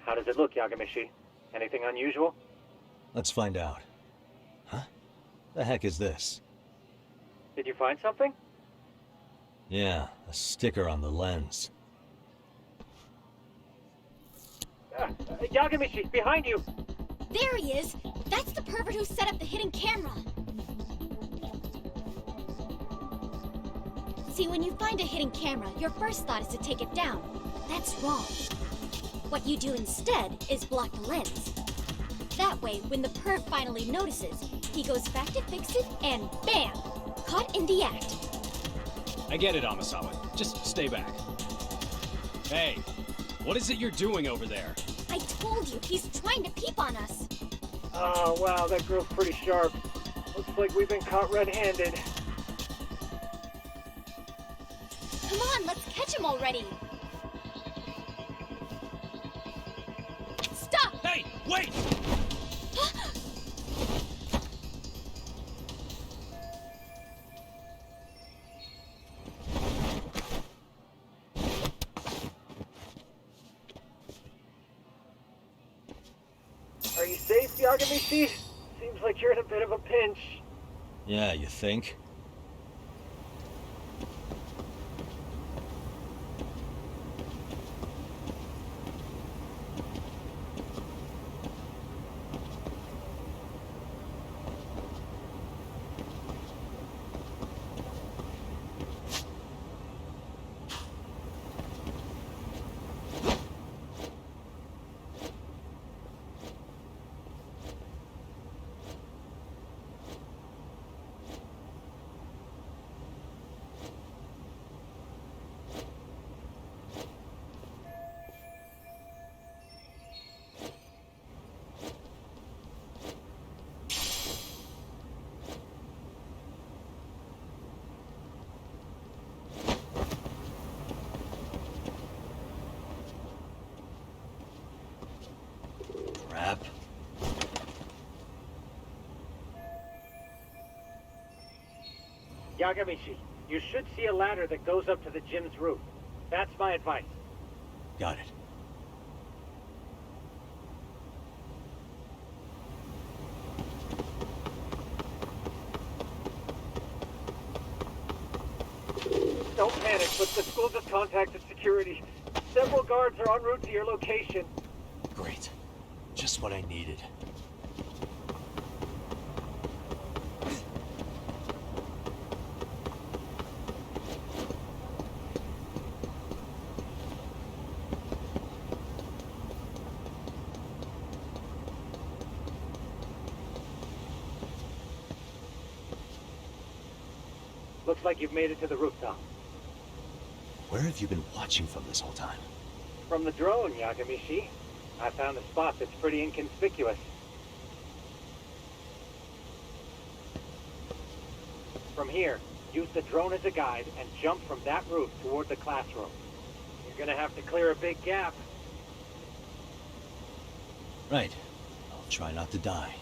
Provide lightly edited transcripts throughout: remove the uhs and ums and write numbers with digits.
How does it look, Yagamishi? Anything unusual? Let's find out. Huh? The heck is this? Did you find something? Yeah, a sticker on the lens. Yagamishi, behind you! There he is! That's the pervert who set up the hidden camera! See, when you find a hidden camera, your first thought is to take it down. That's wrong. What you do instead is block the lens. That way, when the perv finally notices, he goes back to fix it and BAM! Caught in the act. I get it, Amasawa. Just stay back. Hey, what is it you're doing over there? I told you, he's trying to peep on us. Oh, wow, that girl's pretty sharp. Looks like we've been caught red-handed. Come on, let's catch him already. Stop! Hey, wait! Are you safe, Yagamishi? Seems like you're in a bit of a pinch. Yeah, you think? Crap. Yagamishi, you should see a ladder that goes up to the gym's roof. That's my advice. Got it. Don't panic, but the school just contacted security. Several guards are en route to your location. Great. Just what I needed. Looks like you've made it to the rooftop. Where have you been watching from this whole time? From the drone, Yagamishi. I found a spot that's pretty inconspicuous. From here, use the drone as a guide and jump from that roof toward the classroom. You're gonna have to clear a big gap. Right. I'll try not to die.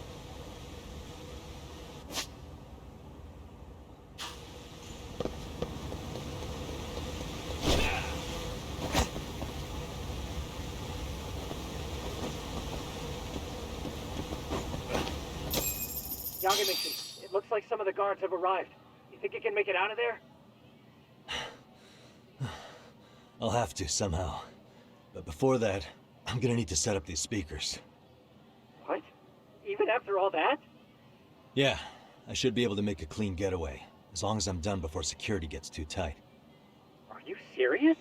Yagamishi, it looks like some of the guards have arrived. You think you can make it out of there? I'll have to, somehow. But before that, I'm gonna need to set up these speakers. What? Even after all that? Yeah, I should be able to make a clean getaway, as long as I'm done before security gets too tight. Are you serious?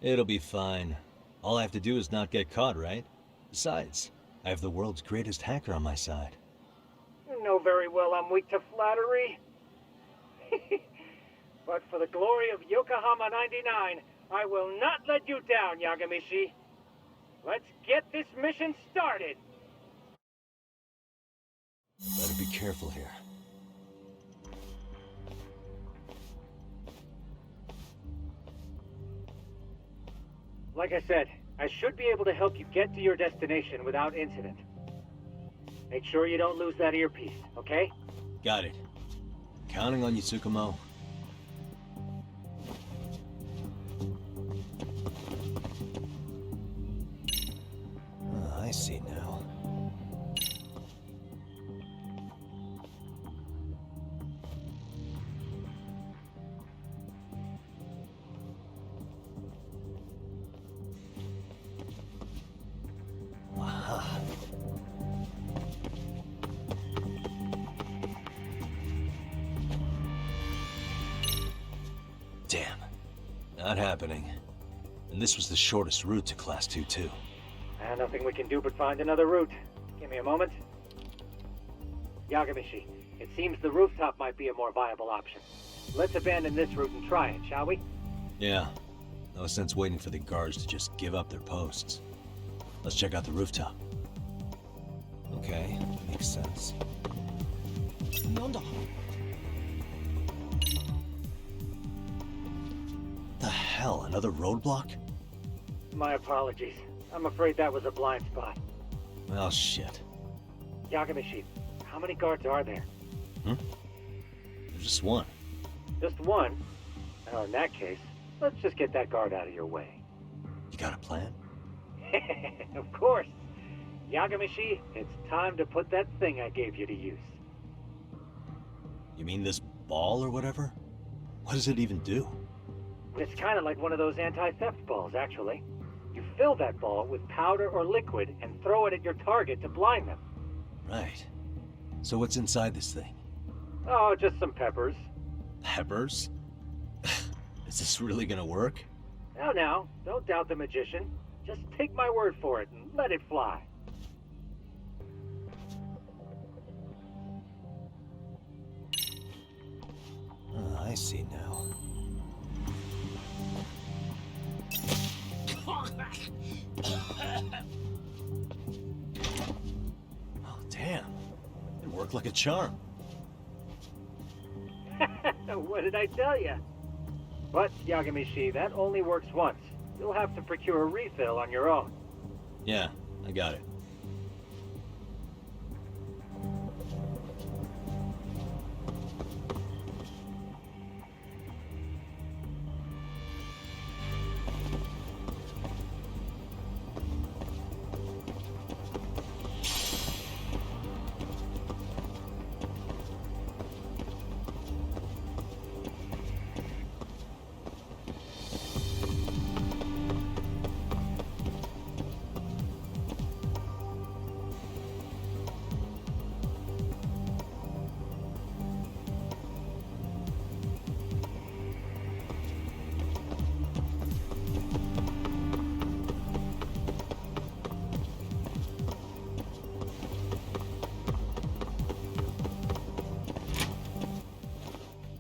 It'll be fine. All I have to do is not get caught, right? Besides, I have the world's greatest hacker on my side. You know very well I'm weak to flattery. But for the glory of Yokohama 99, I will not let you down, Yagamishi. Let's get this mission started. Better be careful here. Like I said, I should be able to help you get to your destination without incident. Make sure you don't lose that earpiece, okay? Got it. Counting on you, Tsukumo. Not happening. And this was the shortest route to Class 2 too. Nothing we can do but find another route. Give me a moment. Yagamishi, it seems the rooftop might be a more viable option. Let's abandon this route and try it, shall we? Yeah. No sense waiting for the guards to just give up their posts. Let's check out the rooftop. Okay, makes sense. The hell, another roadblock? My apologies. I'm afraid that was a blind spot. Well, shit. Yagamishi, how many guards are there? There's just one. Just one? Oh, in that case, let's just get that guard out of your way. You got a plan? Of course. Yagamishi, it's time to put that thing I gave you to use. You mean this ball or whatever? What does it even do? It's kind of like one of those anti-theft balls, actually. You fill that ball with powder or liquid and throw it at your target to blind them. Right. So what's inside this thing? Oh, just some peppers. Peppers? Is this really gonna work? Now, don't doubt the magician. Just take my word for it and let it fly. Oh, I see now. Oh, damn. It worked like a charm. What did I tell you? But, Yagamishi, that only works once. You'll have to procure a refill on your own. Yeah, I got it.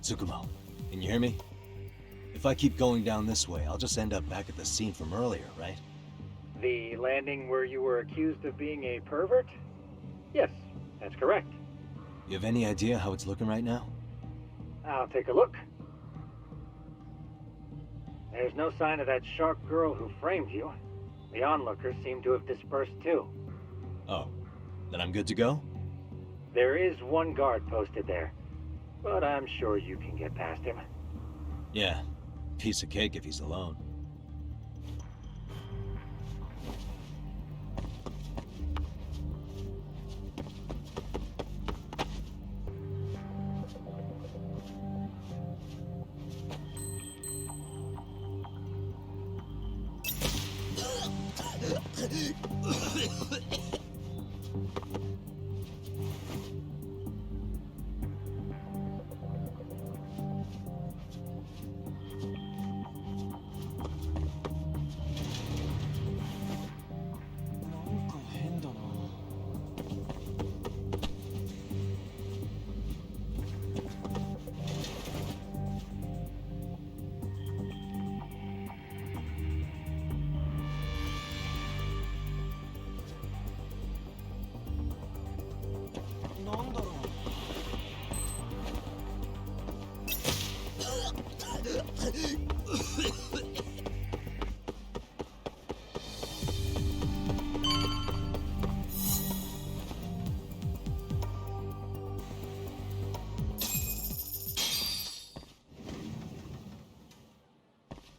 Tsukumo, can you hear me? If I keep going down this way, I'll just end up back at the scene from earlier, right? The landing where you were accused of being a pervert? Yes, that's correct. You have any idea how it's looking right now? I'll take a look. There's no sign of that sharp girl who framed you. The onlookers seem to have dispersed too. Oh, then I'm good to go? There is one guard posted there, but I'm sure you can get past him. Yeah, piece of cake if he's alone.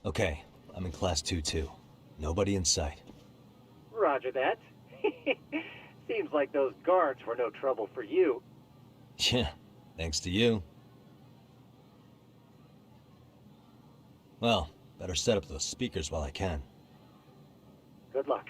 Okay, I'm in Class 2 too. Nobody in sight. Roger that. Seems like those guards were no trouble for you. Yeah, thanks to you. Well, better set up those speakers while I can. Good luck.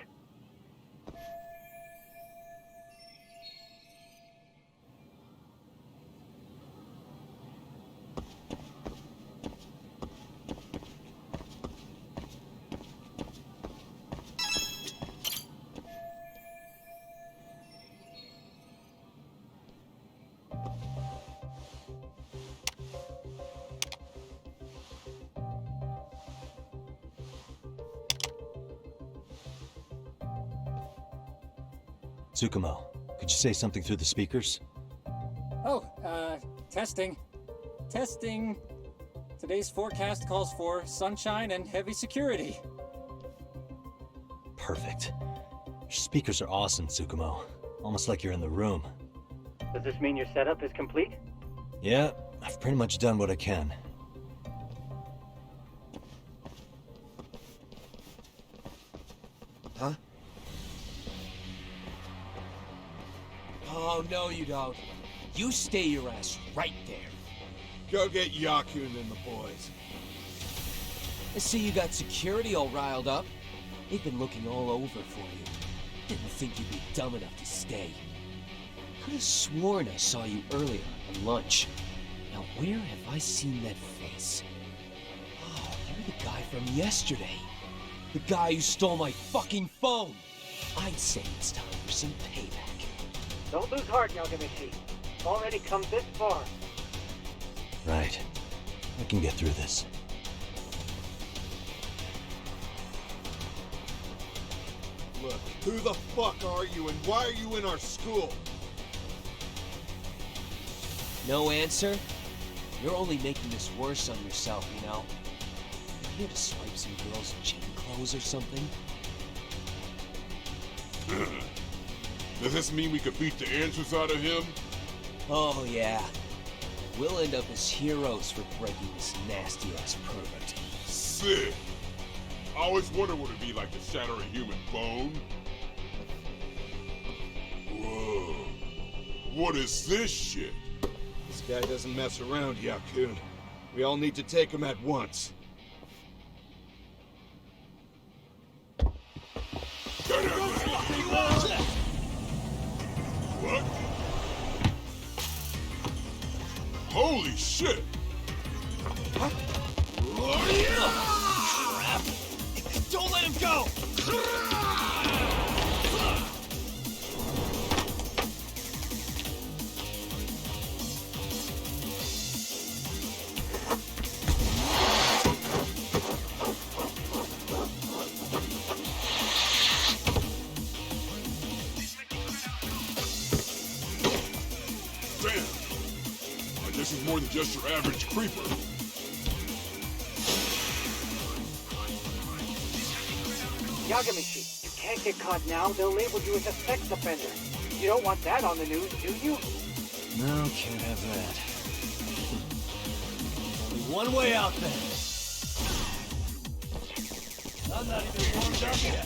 Tsukumo, could you say something through the speakers? Oh, testing. Testing. Today's forecast calls for sunshine and heavy security. Perfect. Your speakers are awesome, Tsukumo. Almost like you're in the room. Does this mean your setup is complete? Yeah, I've pretty much done what I can. Huh? Oh, no you don't. You stay your ass right there. Go get Yakun and the boys. I see you got security all riled up. They've been looking all over for you. Didn't think you'd be dumb enough to stay. Could have sworn I saw you earlier on lunch. Now where have I seen that face? Oh, you're the guy from yesterday. The guy who stole my fucking phone. I'd say it's time for some payback. Don't lose heart, Yagamichi. You've already come this far. Right. I can get through this. Look, who the fuck are you and why are you in our school? No answer? You're only making this worse on yourself, you know? You here to swipe some girl's chain clothes or something? Does this mean we could beat the answers out of him? Oh, yeah. We'll end up as heroes for breaking this nasty-ass pervert. Sick. I always wondered what it'd be like to shatter a human bone. Whoa. What is this shit? This guy doesn't mess around, Yakun. We all need to take him at once. What? Holy shit! Crap! Don't let him go! Damn! This is more than just your average creeper. Yagamichi, you can't get caught now. They'll label you as a sex offender. You don't want that on the news, do you? No, can't have that. Only one way out there. I'm not even warmed up yet.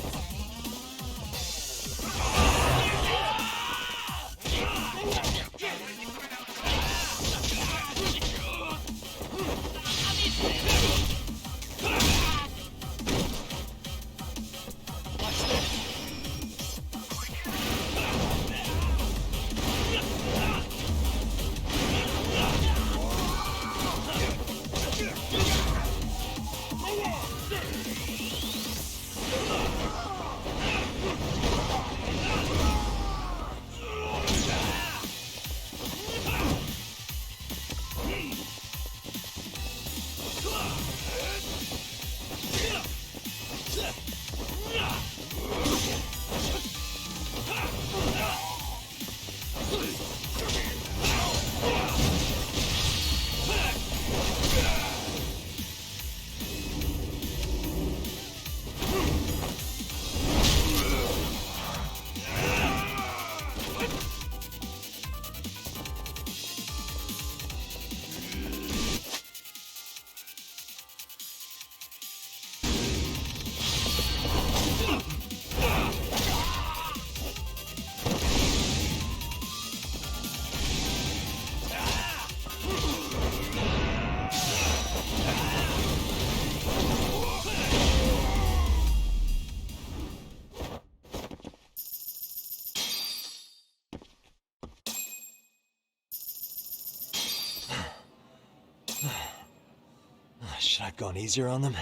Should I have gone easier on them?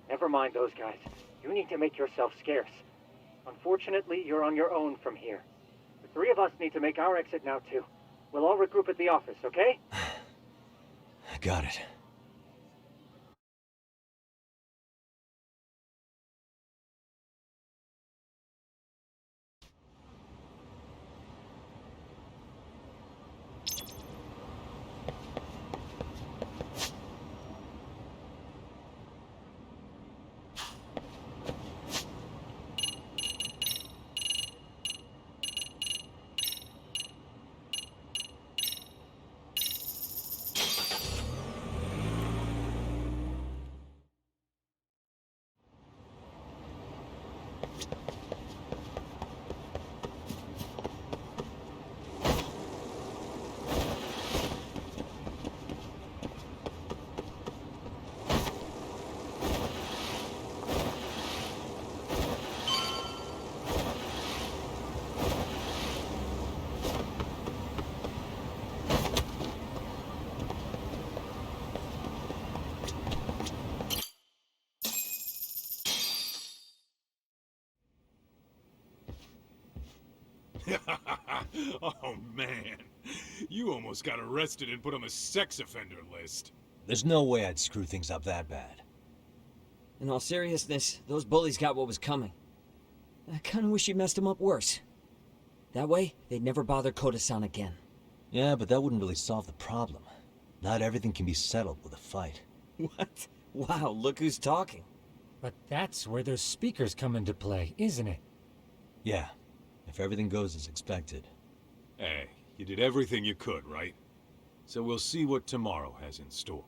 Never mind those guys. You need to make yourself scarce. Unfortunately, you're on your own from here. The three of us need to make our exit now, too. We'll all regroup at the office, okay? Got it. Oh man, you almost got arrested and put on the sex offender list. There's no way I'd screw things up that bad. In all seriousness, those bullies got what was coming. I kinda wish you messed them up worse. That way, they'd never bother Koda-san again. Yeah, but that wouldn't really solve the problem. Not everything can be settled with a fight. What? Wow, look who's talking. But that's where those speakers come into play, isn't it? Yeah, if everything goes as expected. Hey, you did everything you could, right? So we'll see what tomorrow has in store.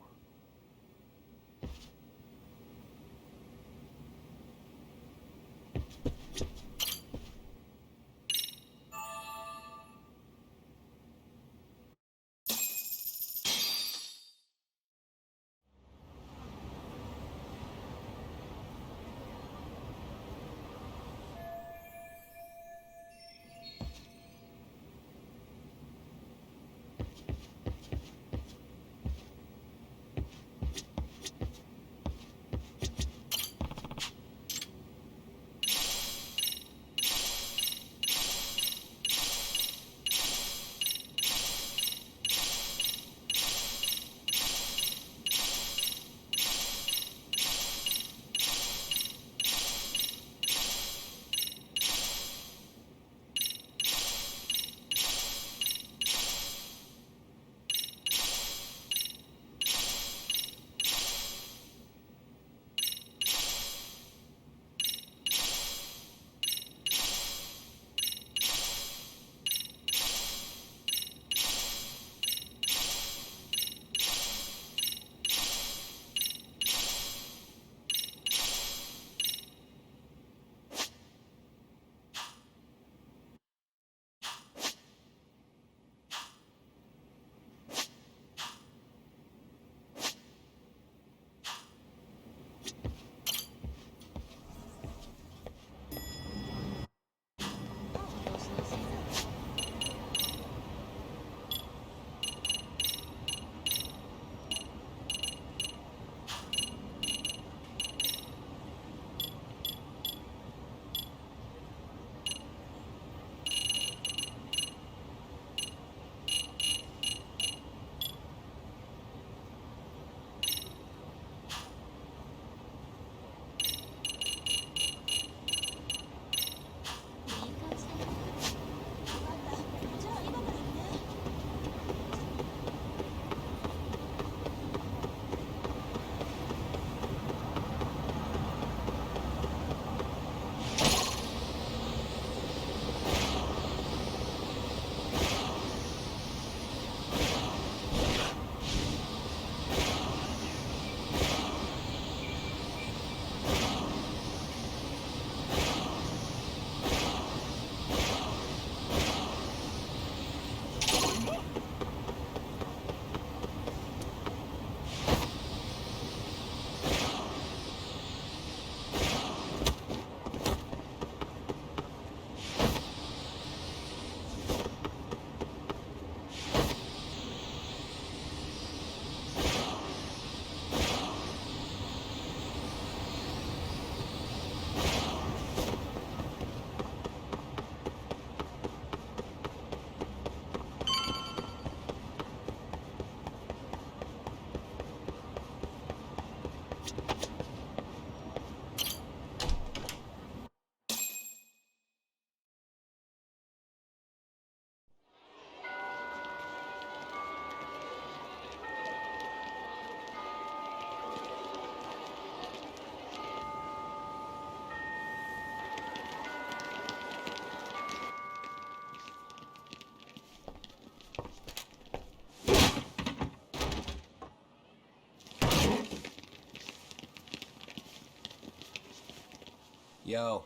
Yo,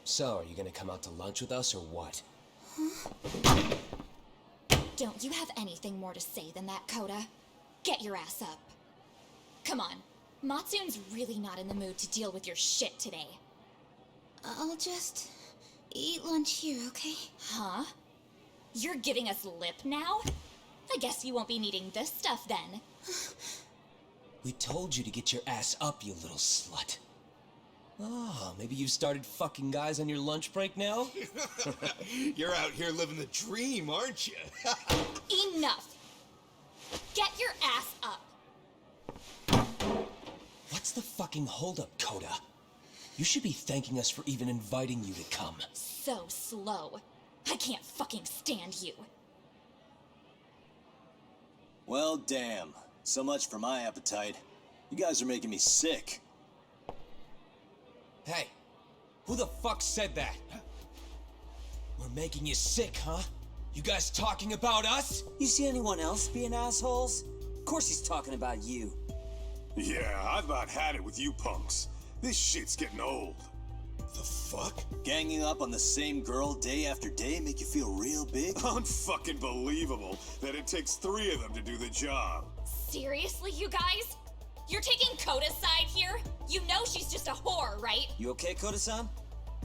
So, are you gonna come out to lunch with us or what? Don't you have anything more to say than that, Koda? Get your ass up. Come on. Matsune's really not in the mood to deal with your shit today. I'll just eat lunch here, okay? Huh? You're giving us lip now? I guess you won't be needing this stuff then. We told you to get your ass up, you little slut. Oh, maybe you started fucking guys on your lunch break now? You're out here living the dream, aren't you? Enough! Get your ass up! What's the fucking holdup, Koda? You should be thanking us for even inviting you to come. So slow. I can't fucking stand you. Well, damn. So much for my appetite. You guys are making me sick. Hey, who the fuck said that? We're making you sick, huh? You guys talking about us? You see anyone else being assholes? Of course he's talking about you. Yeah, I've about had it with you punks. This shit's getting old. The fuck? Ganging up on the same girl day after day make you feel real big? Unfucking believable that it takes 3 of them to do the job. Seriously, you guys? You're taking Koda's side here? You know she's just a whore, right? You okay, Koda-san?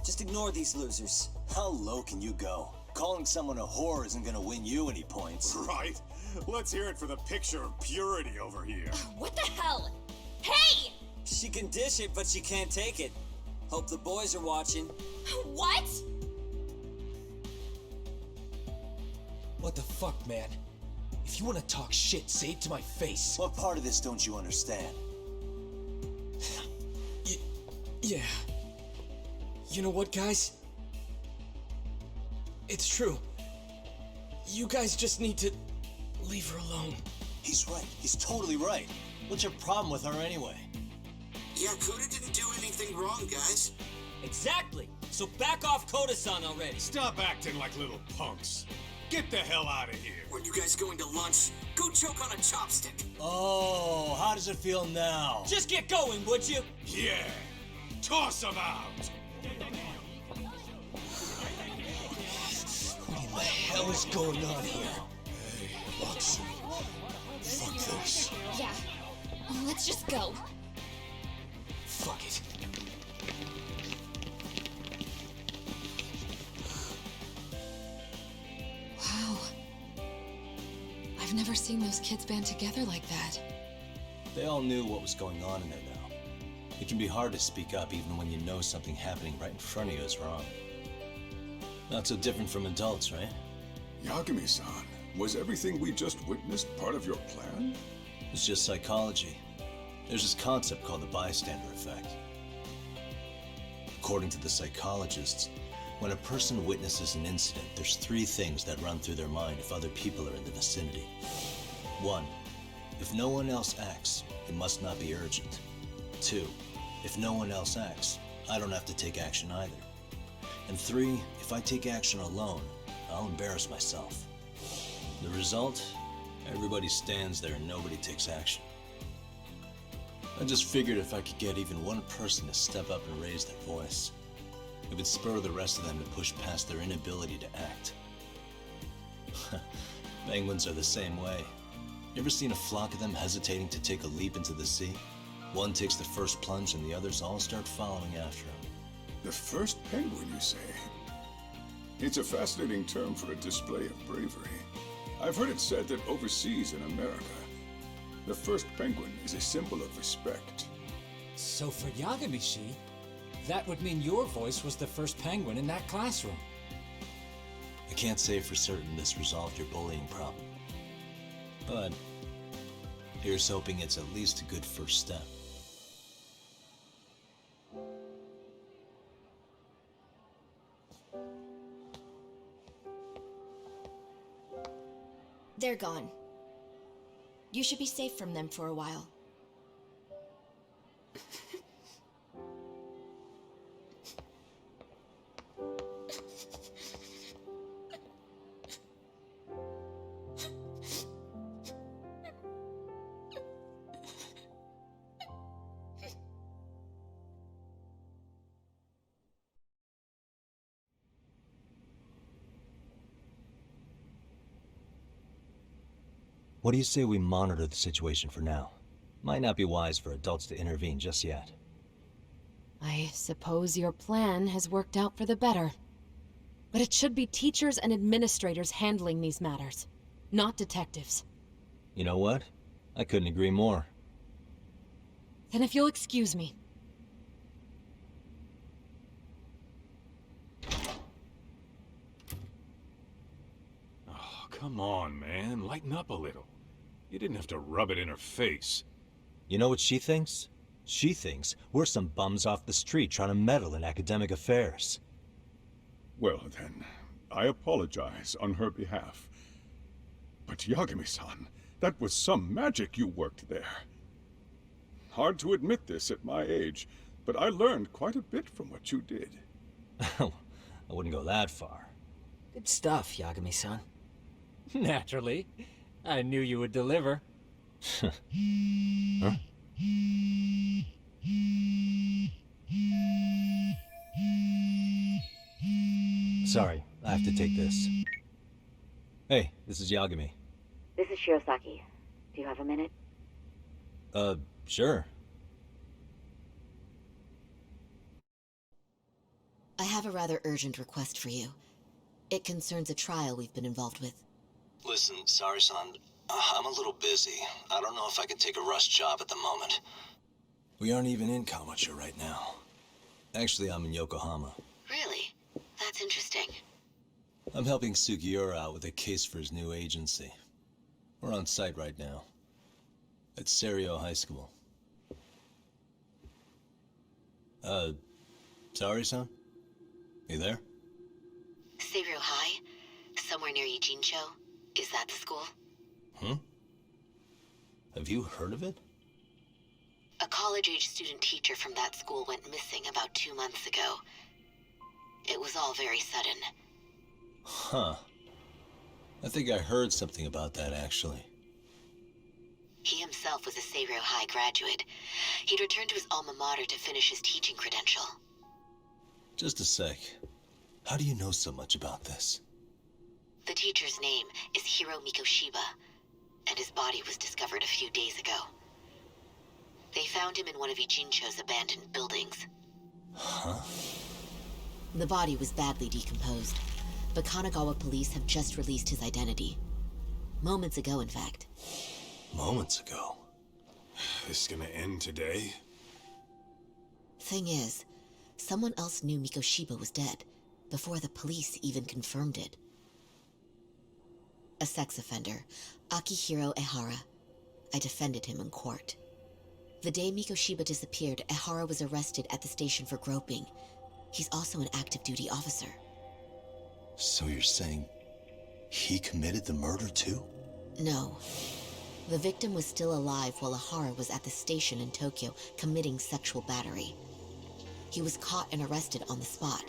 Just ignore these losers. How low can you go? Calling someone a whore isn't gonna win you any points. Right? Let's hear it for the picture of purity over here. What the hell? Hey! She can dish it, but she can't take it. Hope the boys are watching. What? What the fuck, man? If you want to talk shit, say it to my face. What part of this don't you understand? Yeah. You know what, guys? It's true. You guys just need to leave her alone. He's right. He's totally right. What's your problem with her anyway? Yakuda didn't do anything wrong, guys. Exactly. So back off Koda-san already. Stop acting like little punks. Get the hell out of here. When you guys going to lunch, go choke on a chopstick. Oh, how does it feel now? Just get going, would you? Yeah. Toss them out. What in the hell is going on here? Hey, Matsu. Fuck this. Yeah. Let's just go. Fuck it. Wow. I've never seen those kids band together like that. They all knew what was going on in there now. It can be hard to speak up even when you know something happening right in front of you is wrong. Not so different from adults, right? Yagami-san, was everything we just witnessed part of your plan? It's just psychology. There's this concept called the bystander effect. According to the psychologists, when a person witnesses an incident, there's 3 things that run through their mind if other people are in the vicinity. 1. If no one else acts, it must not be urgent. 2. If no one else acts, I don't have to take action either. And 3. If I take action alone, I'll embarrass myself. The result? Everybody stands there and nobody takes action. I just figured if I could get even one person to step up and raise their voice, it would spur the rest of them to push past their inability to act. Penguins are the same way. You ever seen a flock of them hesitating to take a leap into the sea? One takes the first plunge and the others all start following after him. The first penguin, you say? It's a fascinating term for a display of bravery. I've heard it said that overseas in America, the first penguin is a symbol of respect. So for Yagami-shi, that would mean your voice was the first penguin in that classroom. I can't say for certain this resolved your bullying problem. But here's hoping it's at least a good first step. They're gone. You should be safe from them for a while. What do you say we monitor the situation for now? Might not be wise for adults to intervene just yet. I suppose your plan has worked out for the better. But it should be teachers and administrators handling these matters, not detectives. You know what? I couldn't agree more. Then if you'll excuse me. Oh, come on, man. Lighten up a little. You didn't have to rub it in her face. You know what she thinks? She thinks we're some bums off the street trying to meddle in academic affairs. Well, then, I apologize on her behalf. But Yagami-san, that was some magic you worked there. Hard to admit this at my age, but I learned quite a bit from what you did. I wouldn't go that far. Good stuff, Yagami-san. Naturally. I knew you would deliver. Huh? Sorry, I have to take this. Hey, this is Yagami. This is Shirosaki. Do you have a minute? Sure. I have a rather urgent request for you. It concerns a trial we've been involved with. Listen, Sari-san, I'm a little busy. I don't know if I can take a rush job at the moment. We aren't even in Kawacha right now. Actually, I'm in Yokohama. Really? That's interesting. I'm helping Sugiura out with a case for his new agency. We're on site right now. At Seiryo High School. Sari-san? You there? Seiryo High? Somewhere near Ijincho? Is that the school? Have you heard of it? A college-age student teacher from that school went missing about 2 months ago. It was all very sudden. Huh. I think I heard something about that, actually. He himself was a Seiryo High graduate. He'd returned to his alma mater to finish his teaching credential. Just a sec. How do you know so much about this? The teacher's name is Hiro Mikoshiba, and his body was discovered a few days ago. They found him in one of Ijincho's abandoned buildings. Huh? The body was badly decomposed, but Kanagawa police have just released his identity. Moments ago, in fact. Moments ago? This gonna end today? Thing is, someone else knew Mikoshiba was dead, before the police even confirmed it. A sex offender, Akihiro Ehara. I defended him in court. The day Mikoshiba disappeared, Ehara was arrested at the station for groping. He's also an active duty officer. So you're saying he committed the murder too? No. The victim was still alive while Ehara was at the station in Tokyo committing sexual battery. He was caught and arrested on the spot.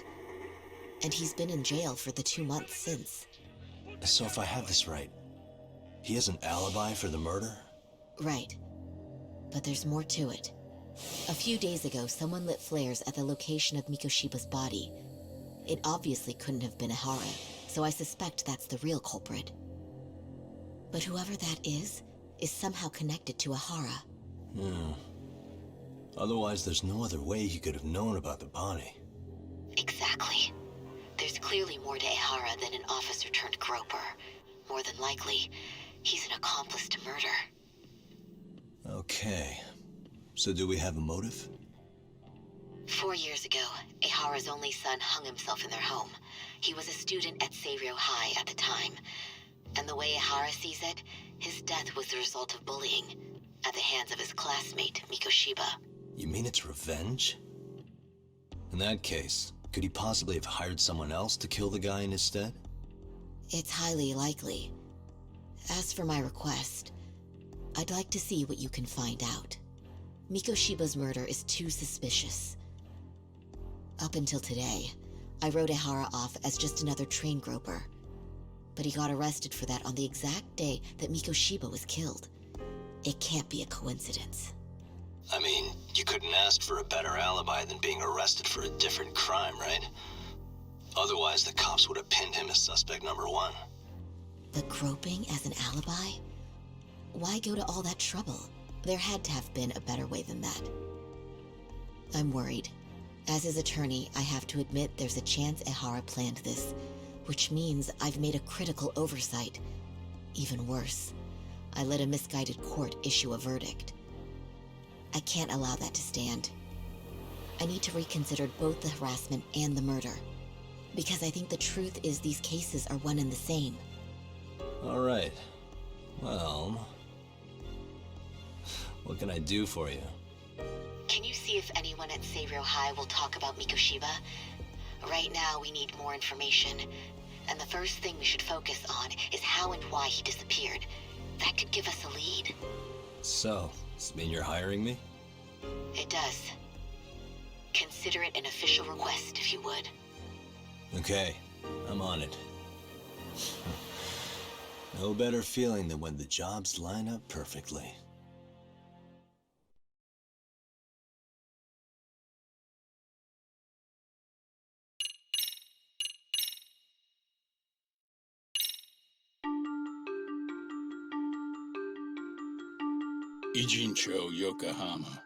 And he's been in jail for the 2 months since. So if I have this right, he has an alibi for the murder? Right. But there's more to it. A few days ago, someone lit flares at the location of Mikoshiba's body. It obviously couldn't have been Ehara, so I suspect that's the real culprit. But whoever that is somehow connected to Ehara. Otherwise, there's no other way he could have known about the body. Exactly. There's clearly more to Ehara than an officer-turned-groper. More than likely, he's an accomplice to murder. Okay. So do we have a motive? 4 years ago, Ehara's only son hung himself in their home. He was a student at Seiryo High at the time. And the way Ehara sees it, his death was the result of bullying at the hands of his classmate, Mikoshiba. You mean it's revenge? In that case, could he possibly have hired someone else to kill the guy in his stead? It's highly likely. As for my request, I'd like to see what you can find out. Mikoshiba's murder is too suspicious. Up until today, I wrote Ehara off as just another train groper. But he got arrested for that on the exact day that Mikoshiba was killed. It can't be a coincidence. I mean, you couldn't ask for a better alibi than being arrested for a different crime, right? Otherwise, the cops would have pinned him as suspect number 1. But groping as an alibi? Why go to all that trouble? There had to have been a better way than that. I'm worried. As his attorney, I have to admit there's a chance Ehara planned this, which means I've made a critical oversight. Even worse, I let a misguided court issue a verdict. I can't allow that to stand. I need to reconsider both the harassment and the murder, because I think the truth is these cases are one and the same. All right. Well, what can I do for you? Can you see if anyone at Seiryou High will talk about Mikoshiba? Right now, we need more information. And the first thing we should focus on is how and why he disappeared. That could give us a lead. So, does this mean you're hiring me? It does. Consider it an official request, if you would. Okay, I'm on it. No better feeling than when the jobs line up perfectly. Ijincho, Yokohama.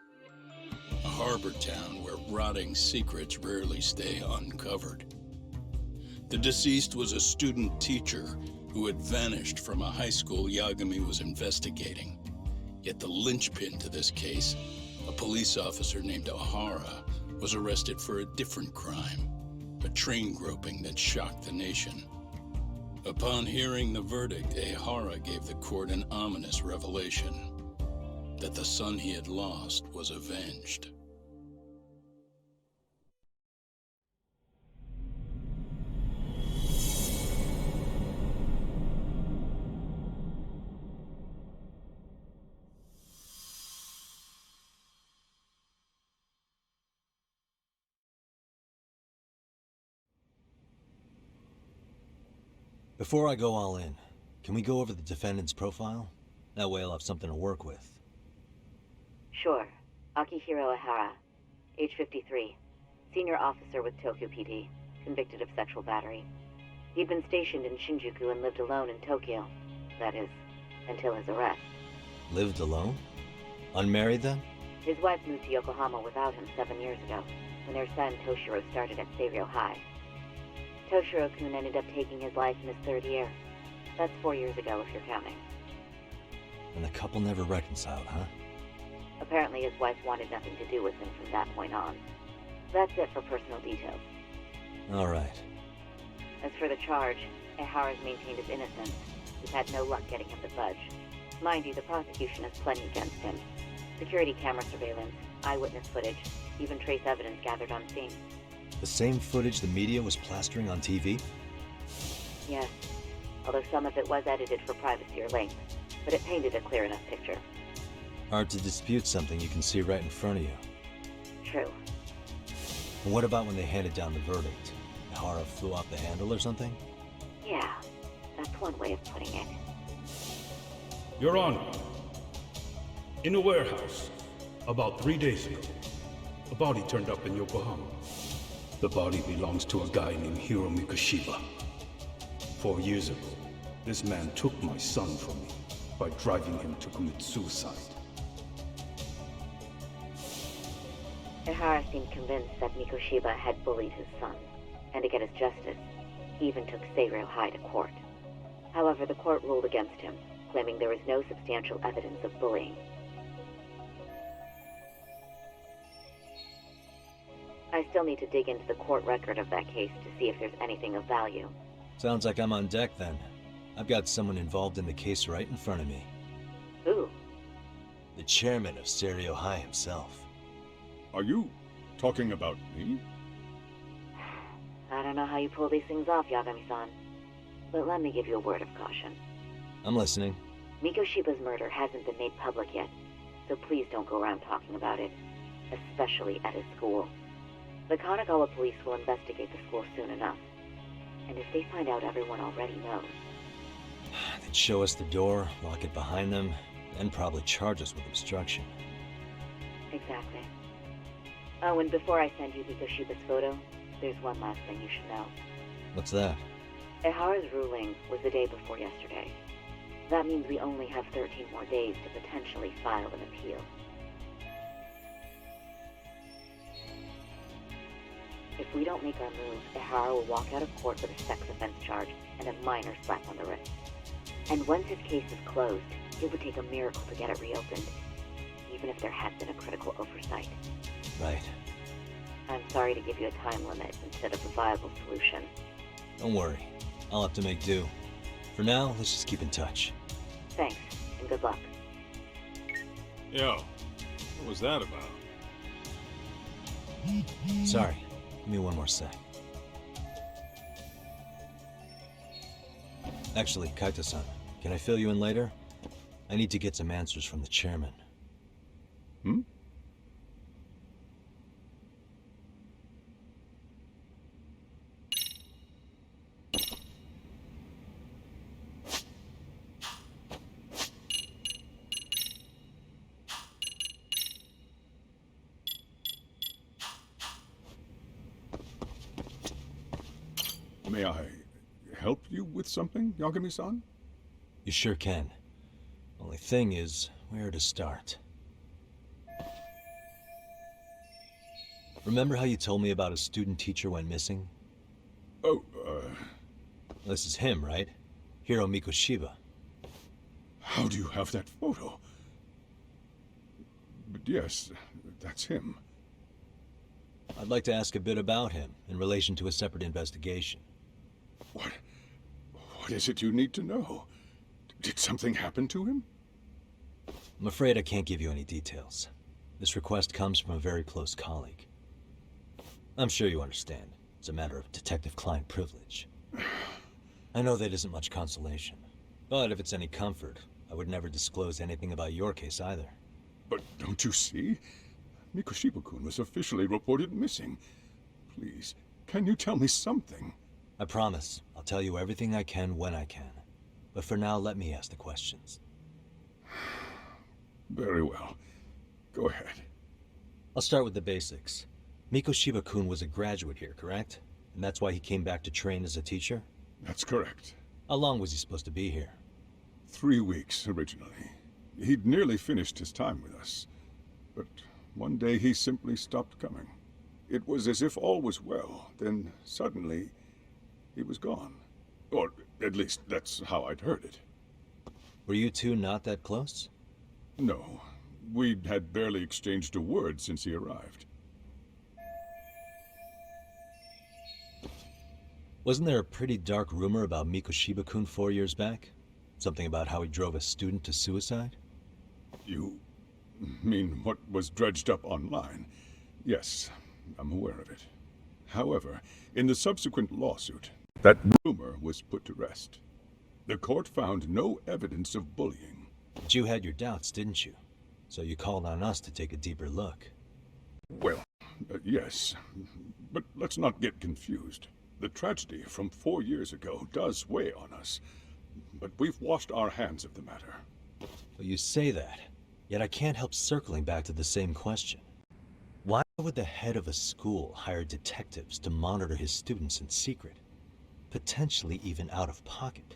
A harbor town where rotting secrets rarely stay uncovered. The deceased was a student teacher who had vanished from a high school Yagami was investigating. Yet the linchpin to this case, a police officer named Ehara, was arrested for a different crime, a train groping that shocked the nation. Upon hearing the verdict, Ehara gave the court an ominous revelation: that the son he had lost was avenged. Before I go all in, can we go over the defendant's profile? That way I'll have something to work with. Sure. Akihiro Ehara, age 53, senior officer with Tokyo PD, convicted of sexual battery. He'd been stationed in Shinjuku and lived alone in Tokyo. That is, until his arrest. Lived alone? Unmarried then? His wife moved to Yokohama without him 7 years ago, when their son Toshiro started at Seiryou High. Toshiro-kun ended up taking his life in his 3rd year. That's 4 years ago, if you're counting. And the couple never reconciled, huh? Apparently his wife wanted nothing to do with him from that point on. That's it for personal details. All right. As for the charge, Ehara's maintained his innocence. We've had no luck getting him to budge. Mind you, the prosecution has plenty against him. Security camera surveillance, eyewitness footage, even trace evidence gathered on scene. The same footage the media was plastering on TV? Yes, although some of it was edited for privacy or length, but it painted a clear enough picture. Hard to dispute something you can see right in front of you. True. And what about when they handed down the verdict? Ehara flew off the handle or something? Yeah, that's one way of putting it. Your Honor, in a warehouse, about 3 days ago, a body turned up in Yokohama. The body belongs to a guy named Hiro Mikoshiba. 4 years ago, this man took my son from me by driving him to commit suicide. Ehara seemed convinced that Mikoshiba had bullied his son, and to get his justice, he even took Seiryou High to court. However, the court ruled against him, claiming there was no substantial evidence of bullying. I still need to dig into the court record of that case to see if there's anything of value. Sounds like I'm on deck then. I've got someone involved in the case right in front of me. Who? The chairman of Seiryou High himself. Are you talking about me? I don't know how you pull these things off, Yagami-san. But let me give you a word of caution. I'm listening. Mikoshiba's murder hasn't been made public yet, so please don't go around talking about it, especially at his school. The Kanagawa police will investigate the school soon enough. And if they find out everyone already knows... They'd show us the door, lock it behind them, then probably charge us with obstruction. Exactly. Oh, and before I send you Mikoshiba's photo, there's one last thing you should know. What's that? Ehara's ruling was the day before yesterday. That means we only have 13 more days to potentially file an appeal. If we don't make our move, Ihara will walk out of court with a sex offense charge and a minor slap on the wrist. And once his case is closed, it would take a miracle to get it reopened, even if there had been a critical oversight. Right. I'm sorry to give you a time limit instead of a viable solution. Don't worry. I'll have to make do. For now, let's just keep in touch. Thanks, and good luck. Yo, what was that about? Sorry. Give me one more sec. Actually, Kaito-san, can I fill you in later? I need to get some answers from the chairman. Hmm? May I help you with something, Yagami-san? You sure can. Only thing is, where to start? Remember how you told me about a student teacher went missing? Oh, This is him, right? Hiro Mikoshiba. How do you have that photo? But yes, that's him. I'd like to ask a bit about him in relation to a separate investigation. What is it you need to know? Did something happen to him? I'm afraid I can't give you any details. This request comes from a very close colleague. I'm sure you understand. It's a matter of detective-client privilege. I know that isn't much consolation. But if it's any comfort, I would never disclose anything about your case either. But don't you see? Mikoshiba-kun was officially reported missing. Please, can you tell me something? I promise. I'll tell you everything I can when I can. But for now, let me ask the questions. Very well. Go ahead. I'll start with the basics. Mikoshiba-kun was a graduate here, correct? And that's why he came back to train as a teacher? That's correct. How long was he supposed to be here? 3 weeks, originally. He'd nearly finished his time with us. But one day he simply stopped coming. It was as if all was well, then suddenly he was gone. Or at least that's how I'd heard it. Were you two not that close? No. We had barely exchanged a word since he arrived. Wasn't there a pretty dark rumor about Mikoshiba-kun 4 years back? Something about how he drove a student to suicide? You mean what was dredged up online? Yes, I'm aware of it. However, in the subsequent lawsuit, that rumor was put to rest. The court found no evidence of bullying. But you had your doubts, didn't you? So you called on us to take a deeper look. Well, yes. But let's not get confused. The tragedy from 4 years ago does weigh on us. But we've washed our hands of the matter. Well, you say that, yet I can't help circling back to the same question. Why would the head of a school hire detectives to monitor his students in secret? Potentially even out of pocket.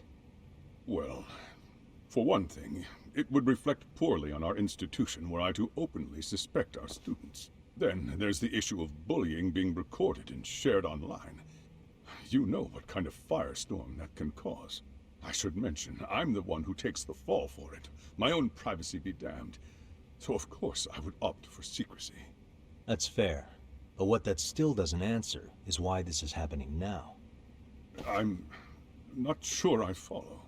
Well, for one thing, it would reflect poorly on our institution were I to openly suspect our students. Then there's the issue of bullying being recorded and shared online. You know what kind of firestorm that can cause. I should mention, I'm the one who takes the fall for it. My own privacy be damned. So of course I would opt for secrecy. That's fair. But what that still doesn't answer is why this is happening now. I'm not sure I follow.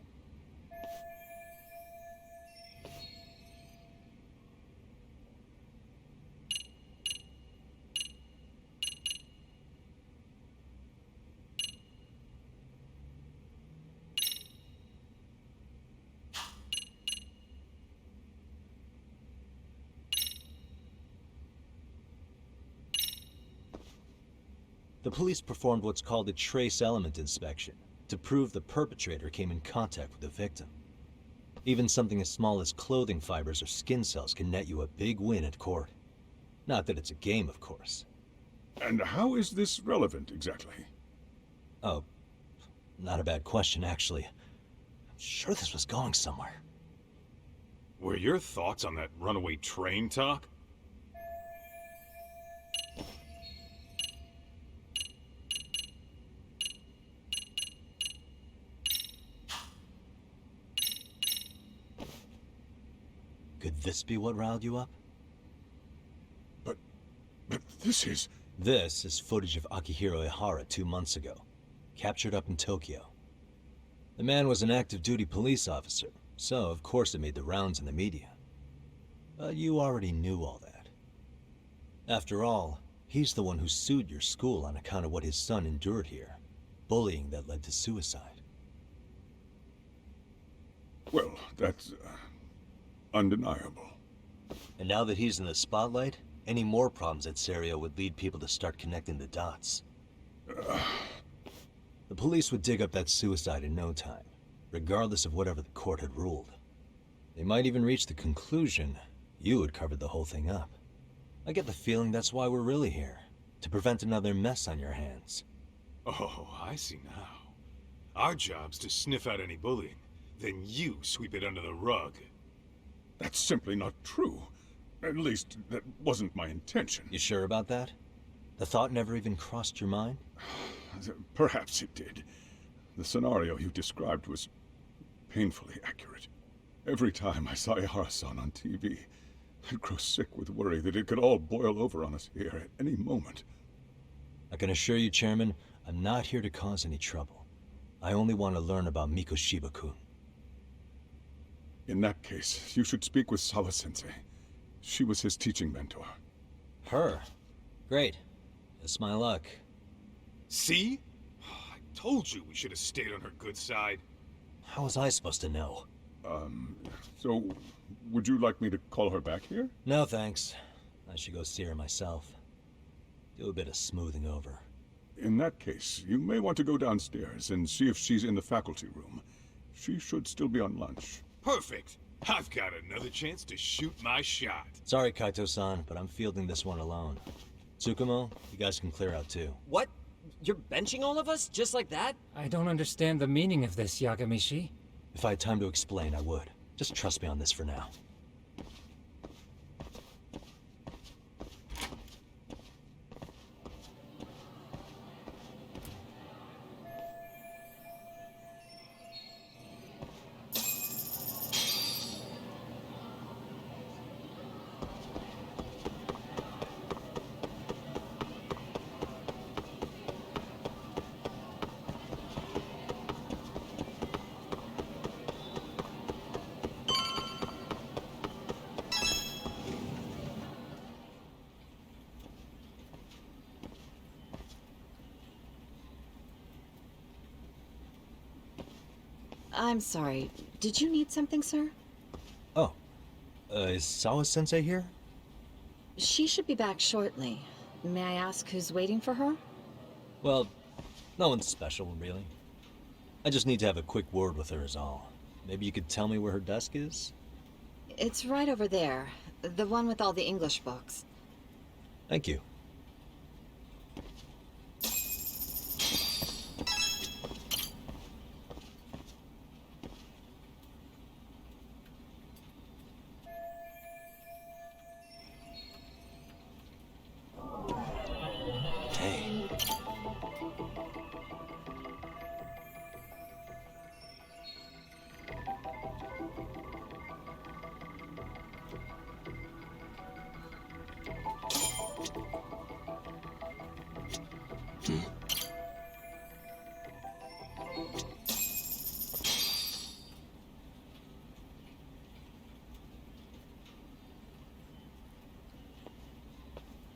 The police performed what's called a trace element inspection to prove the perpetrator came in contact with the victim. Even something as small as clothing fibers or skin cells can net you a big win at court. Not that it's a game, of course. And how is this relevant, exactly? Oh, not a bad question, actually. sure this was going somewhere. Were your thoughts on that runaway train talk? Could this be what riled you up? But this is... This is footage of Akihiro Ihara 2 months ago, captured up in Tokyo. The man was an active duty police officer, so of course it made the rounds in the media. But you already knew all that. After all, he's the one who sued your school on account of what his son endured here. Bullying that led to suicide. Well, that's... undeniable. And now that he's in the spotlight, any more problems at Serio would lead people to start connecting the dots. The police would dig up that suicide in no time, regardless of whatever the court had ruled. They might even reach the conclusion you had covered the whole thing up. I get the feeling that's why we're really here, to prevent another mess on your hands. Oh, I see now. Our job's to sniff out any bullying, then you sweep it under the rug. That's simply not true. At least, that wasn't my intention. You sure about that? The thought never even crossed your mind? Perhaps it did. The scenario you described was painfully accurate. Every time I saw Ihara-san on TV, I'd grow sick with worry that it could all boil over on us here at any moment. I can assure you, Chairman, I'm not here to cause any trouble. I only want to learn about Mikoshiba-kun. In that case, you should speak with Sawa-sensei. She was his teaching mentor. Her? Great. That's my luck. See? I told you we should have stayed on her good side. How was I supposed to know? So, would you like me to call her back here? No, thanks. I should go see her myself. Do a bit of smoothing over. In that case, you may want to go downstairs and see if she's in the faculty room. She should still be on lunch. Perfect. I've got another chance to shoot my shot. Sorry, Kaito-san, but I'm fielding this one alone. Tsukumo, you guys can clear out too. What? You're benching all of us? Just like that? I don't understand the meaning of this, Yagamishi. If I had time to explain, I would. Just trust me on this for now. I'm sorry. Did you need something, sir? Oh. Is Sawa-sensei here? She should be back shortly. May I ask who's waiting for her? Well, no one's special, really. I just need to have a quick word with her is all. Maybe you could tell me where her desk is? It's right over there. The one with all the English books. Thank you.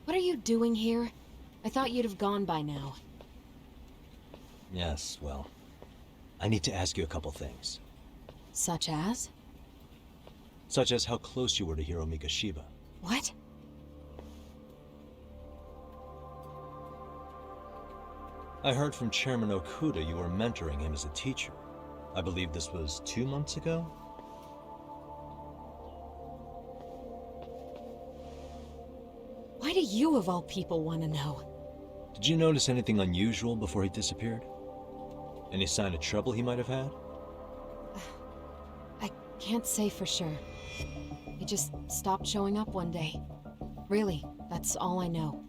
What are you doing here? I thought you'd have gone by now. Yes, well, I need to ask you a couple things. Such as? Such as how close you were to Hiro Mikoshiba. What? I heard from Chairman Okuda you were mentoring him as a teacher. I believe this was 2 months ago? Why do you, of all people, want to know? Did you notice anything unusual before he disappeared? Any sign of trouble he might have had? can't say for sure. He just stopped showing up one day. Really, that's all I know.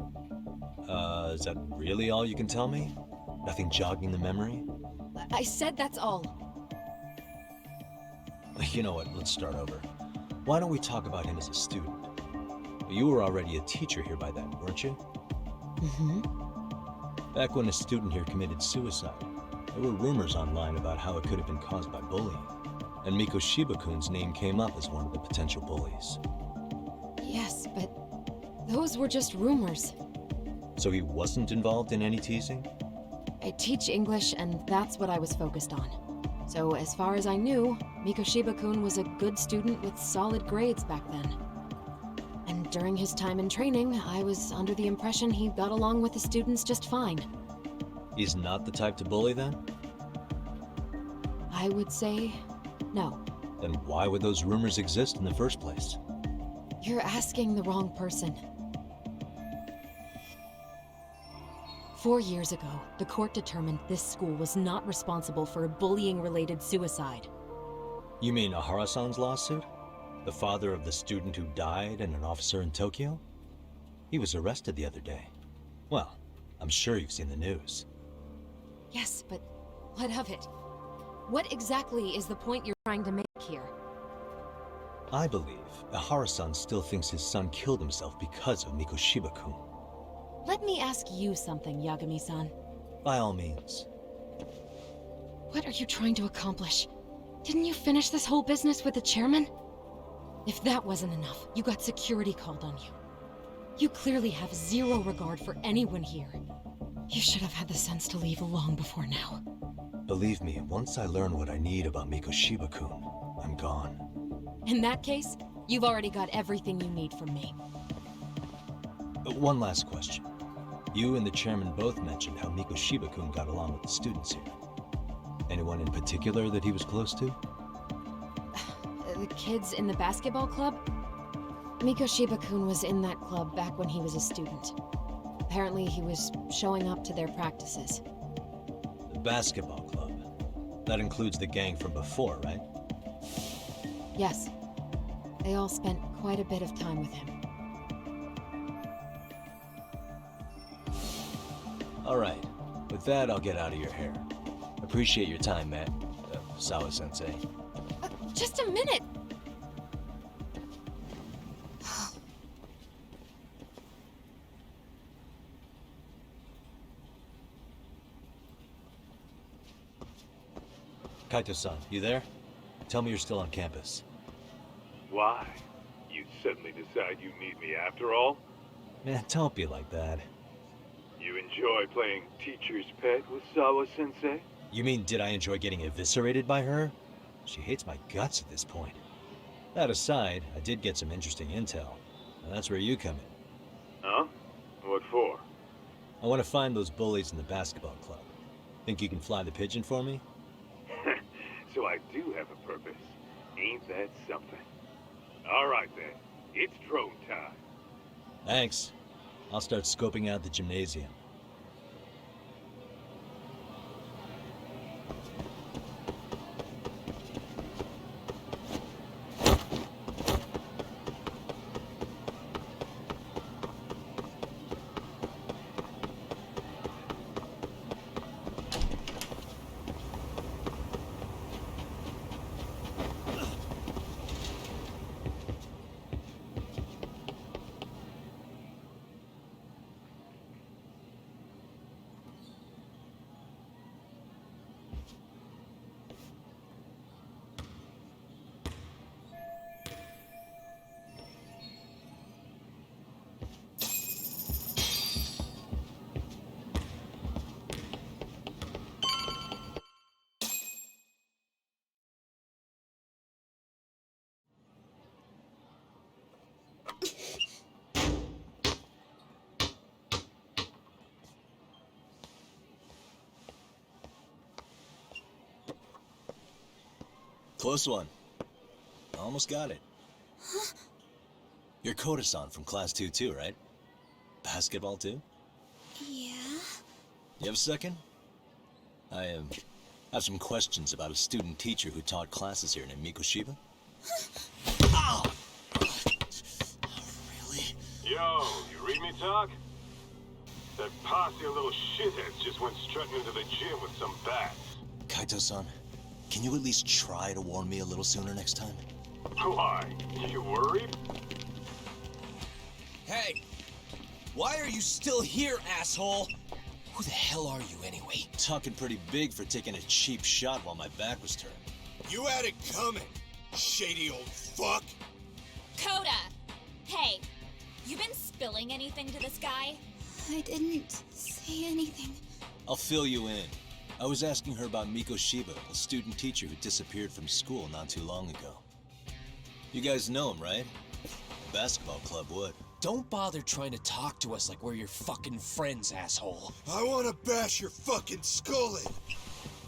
Is that really all you can tell me? Nothing jogging the memory? I said that's all. You know what, let's start over. Why don't we talk about him as a student? You were already a teacher here by then, weren't you? Mm-hmm. Back when a student here committed suicide, there were rumors online about how it could have been caused by bullying. And Mikoshiba-kun's name came up as one of the potential bullies. Yes, but those were just rumors. So he wasn't involved in any teasing? I teach English, and that's what I was focused on. So as far as I knew, Mikoshiba-kun was a good student with solid grades back then. And during his time in training, I was under the impression he got along with the students just fine. He's not the type to bully then? I would say no. Then why would those rumors exist in the first place? You're asking the wrong person. 4 years ago, the court determined this school was not responsible for a bullying-related suicide. You mean Ahara-san's lawsuit? The father of the student who died and an officer in Tokyo? He was arrested the other day. Well, I'm sure you've seen the news. Yes, but what of it? What exactly is the point you're trying to make here? I believe Ahara-san still thinks his son killed himself because of Mikoshiba-kun. Let me ask you something, Yagami-san. By all means. What are you trying to accomplish? Didn't you finish this whole business with the chairman? If that wasn't enough, you got security called on you. You clearly have zero regard for anyone here. You should have had the sense to leave long before now. Believe me, once I learn what I need about Mikoshiba-kun, I'm gone. In that case, you've already got everything you need from me. One last question. You and the chairman both mentioned how Mikoshiba-kun got along with the students here. Anyone in particular that he was close to? The kids in the basketball club? Mikoshiba-kun was in that club back when he was a student. Apparently he was showing up to their practices. The basketball club? That includes the gang from before, right? Yes. They all spent quite a bit of time with him. Alright. With that, I'll get out of your hair. Appreciate your time, Matt. Sawa-sensei. Just a minute! Kaito-san, you there? Tell me you're still on campus. Why? You suddenly decide you need me after all? Man, don't be like that. You enjoy playing teacher's pet with Sawa-sensei? You mean, did I enjoy getting eviscerated by her? She hates my guts at this point. That aside, I did get some interesting intel. And that's where you come in. Huh? What for? I want to find those bullies in the basketball club. Think you can fly the pigeon for me? So I do have a purpose. Ain't that something? All right then. It's drone time. Thanks. I'll start scoping out the gymnasium. Close one. Almost got it. Huh? You're Koda-san from Class 2 too, right? Basketball too? Yeah? You have a second? I have some questions about a student teacher who taught classes here named Mikoshiba. Yo, you read me talk? That posse of little shitheads just went strutting into the gym with some bats. Kaito-san, can you at least try to warn me a little sooner next time? Why? You worried? Hey! Why are you still here, asshole? Who the hell are you, anyway? Talking pretty big for taking a cheap shot while my back was turned. You had it coming, shady old fuck! Coda! Hey, you been spilling anything to this guy? I didn't say anything. I'll fill you in. I was asking her about Miko Shiba, a student teacher who disappeared from school not too long ago. You guys know him, right? The basketball club would. Don't bother trying to talk to us like we're your fucking friends, asshole. I wanna bash your fucking skull in.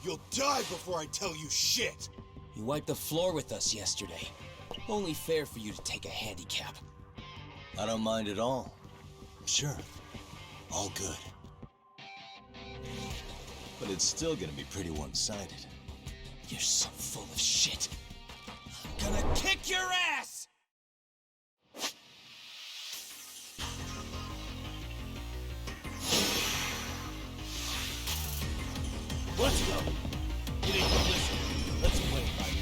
You'll die before I tell you shit. You wiped the floor with us yesterday. Only fair for you to take a handicap. I don't mind at all. Sure. All good. But it's still gonna be pretty one-sided. You're so full of shit. I'm gonna kick your ass! Let's go. You didn't listen. Let's play it right.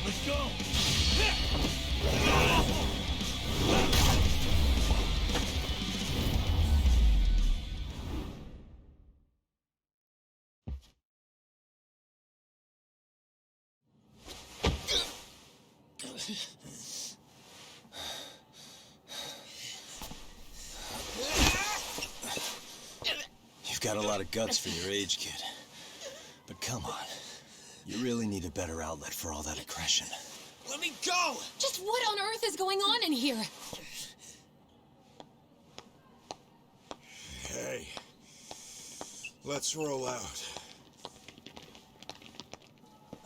Let's go. You've got a lot of guts for your age, kid. But come on. You really need a better outlet for all that aggression. Let me go! Just what on earth is going on in here? Hey. Let's roll out.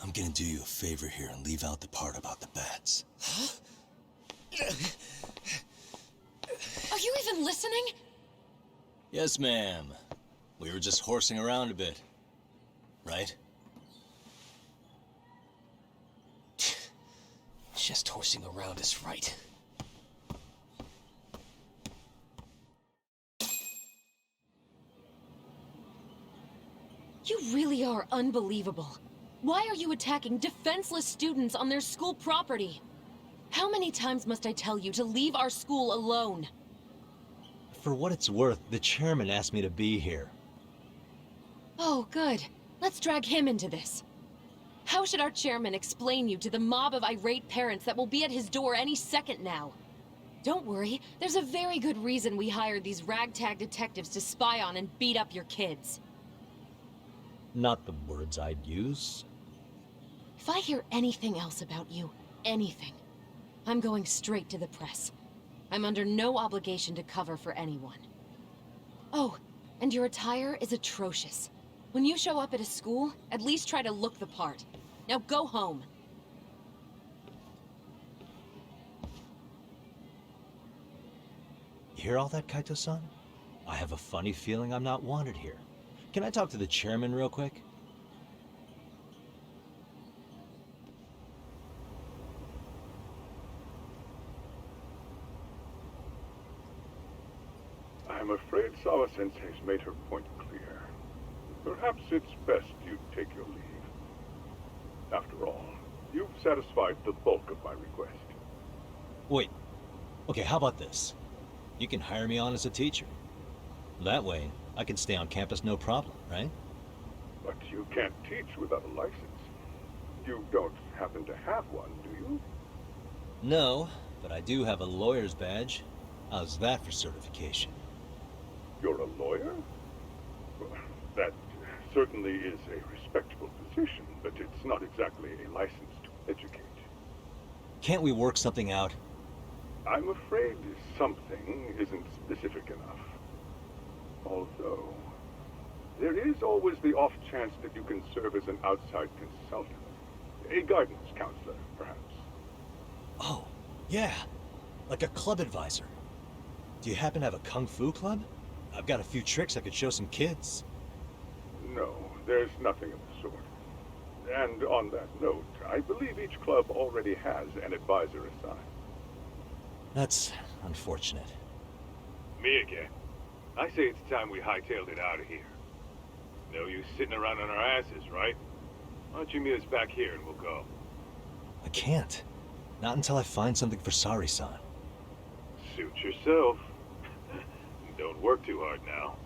I'm gonna do you a favor here and leave out the part about the bats. Huh? Are you even listening? Yes, ma'am. We were just horsing around a bit. Right? Just horsing around is right. You really are unbelievable. Why are you attacking defenseless students on their school property? How many times must I tell you to leave our school alone? For what it's worth, the chairman asked me to be here. Oh, good. Let's drag him into this. How should our chairman explain you to the mob of irate parents that will be at his door any second now? Don't worry, there's a very good reason we hired these ragtag detectives to spy on and beat up your kids. Not the words I'd use. If I hear anything else about you, anything, I'm going straight to the press. I'm under no obligation to cover for anyone. Oh, and your attire is atrocious. When you show up at a school, at least try to look the part. Now go home. You hear all that, Kaito-san? I have a funny feeling I'm not wanted here. Can I talk to the chairman real quick? I'm afraid Sawa-sensei's made her point clear. Perhaps it's best you take your leave. After all, you've satisfied the bulk of my request. Wait. Okay, how about this? You can hire me on as a teacher. That way, I can stay on campus no problem, right? But you can't teach without a license. You don't happen to have one, do you? No, but I do have a lawyer's badge. How's that for certification? You're a lawyer? Well, that certainly is a respectable position, but it's not exactly a license to educate. Can't we work something out? I'm afraid something isn't specific enough. Although, there is always the off chance that you can serve as an outside consultant. A guidance counselor, perhaps. Oh, yeah. Like a club advisor. Do you happen to have a kung fu club? I've got a few tricks I could show some kids. No, there's nothing of the sort. And on that note, I believe each club already has an advisor assigned. That's unfortunate. Me again. I say it's time we hightailed it out of here. No use sitting around on our asses, right? Why don't you meet us back here and we'll go? I can't. Not until I find something for Sari-san. Suit yourself. Don't work too hard now.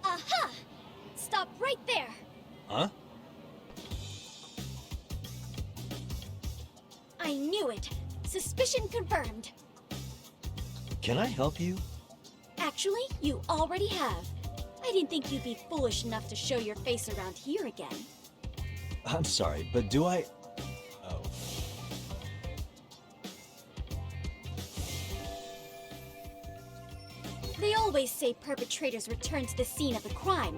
Aha! Stop right there! Huh? I knew it! Suspicion confirmed. Can I help you? Actually, you already have. I didn't think you'd be foolish enough to show your face around here again. I'm sorry, but do I... Oh. They always say perpetrators return to the scene of the crime.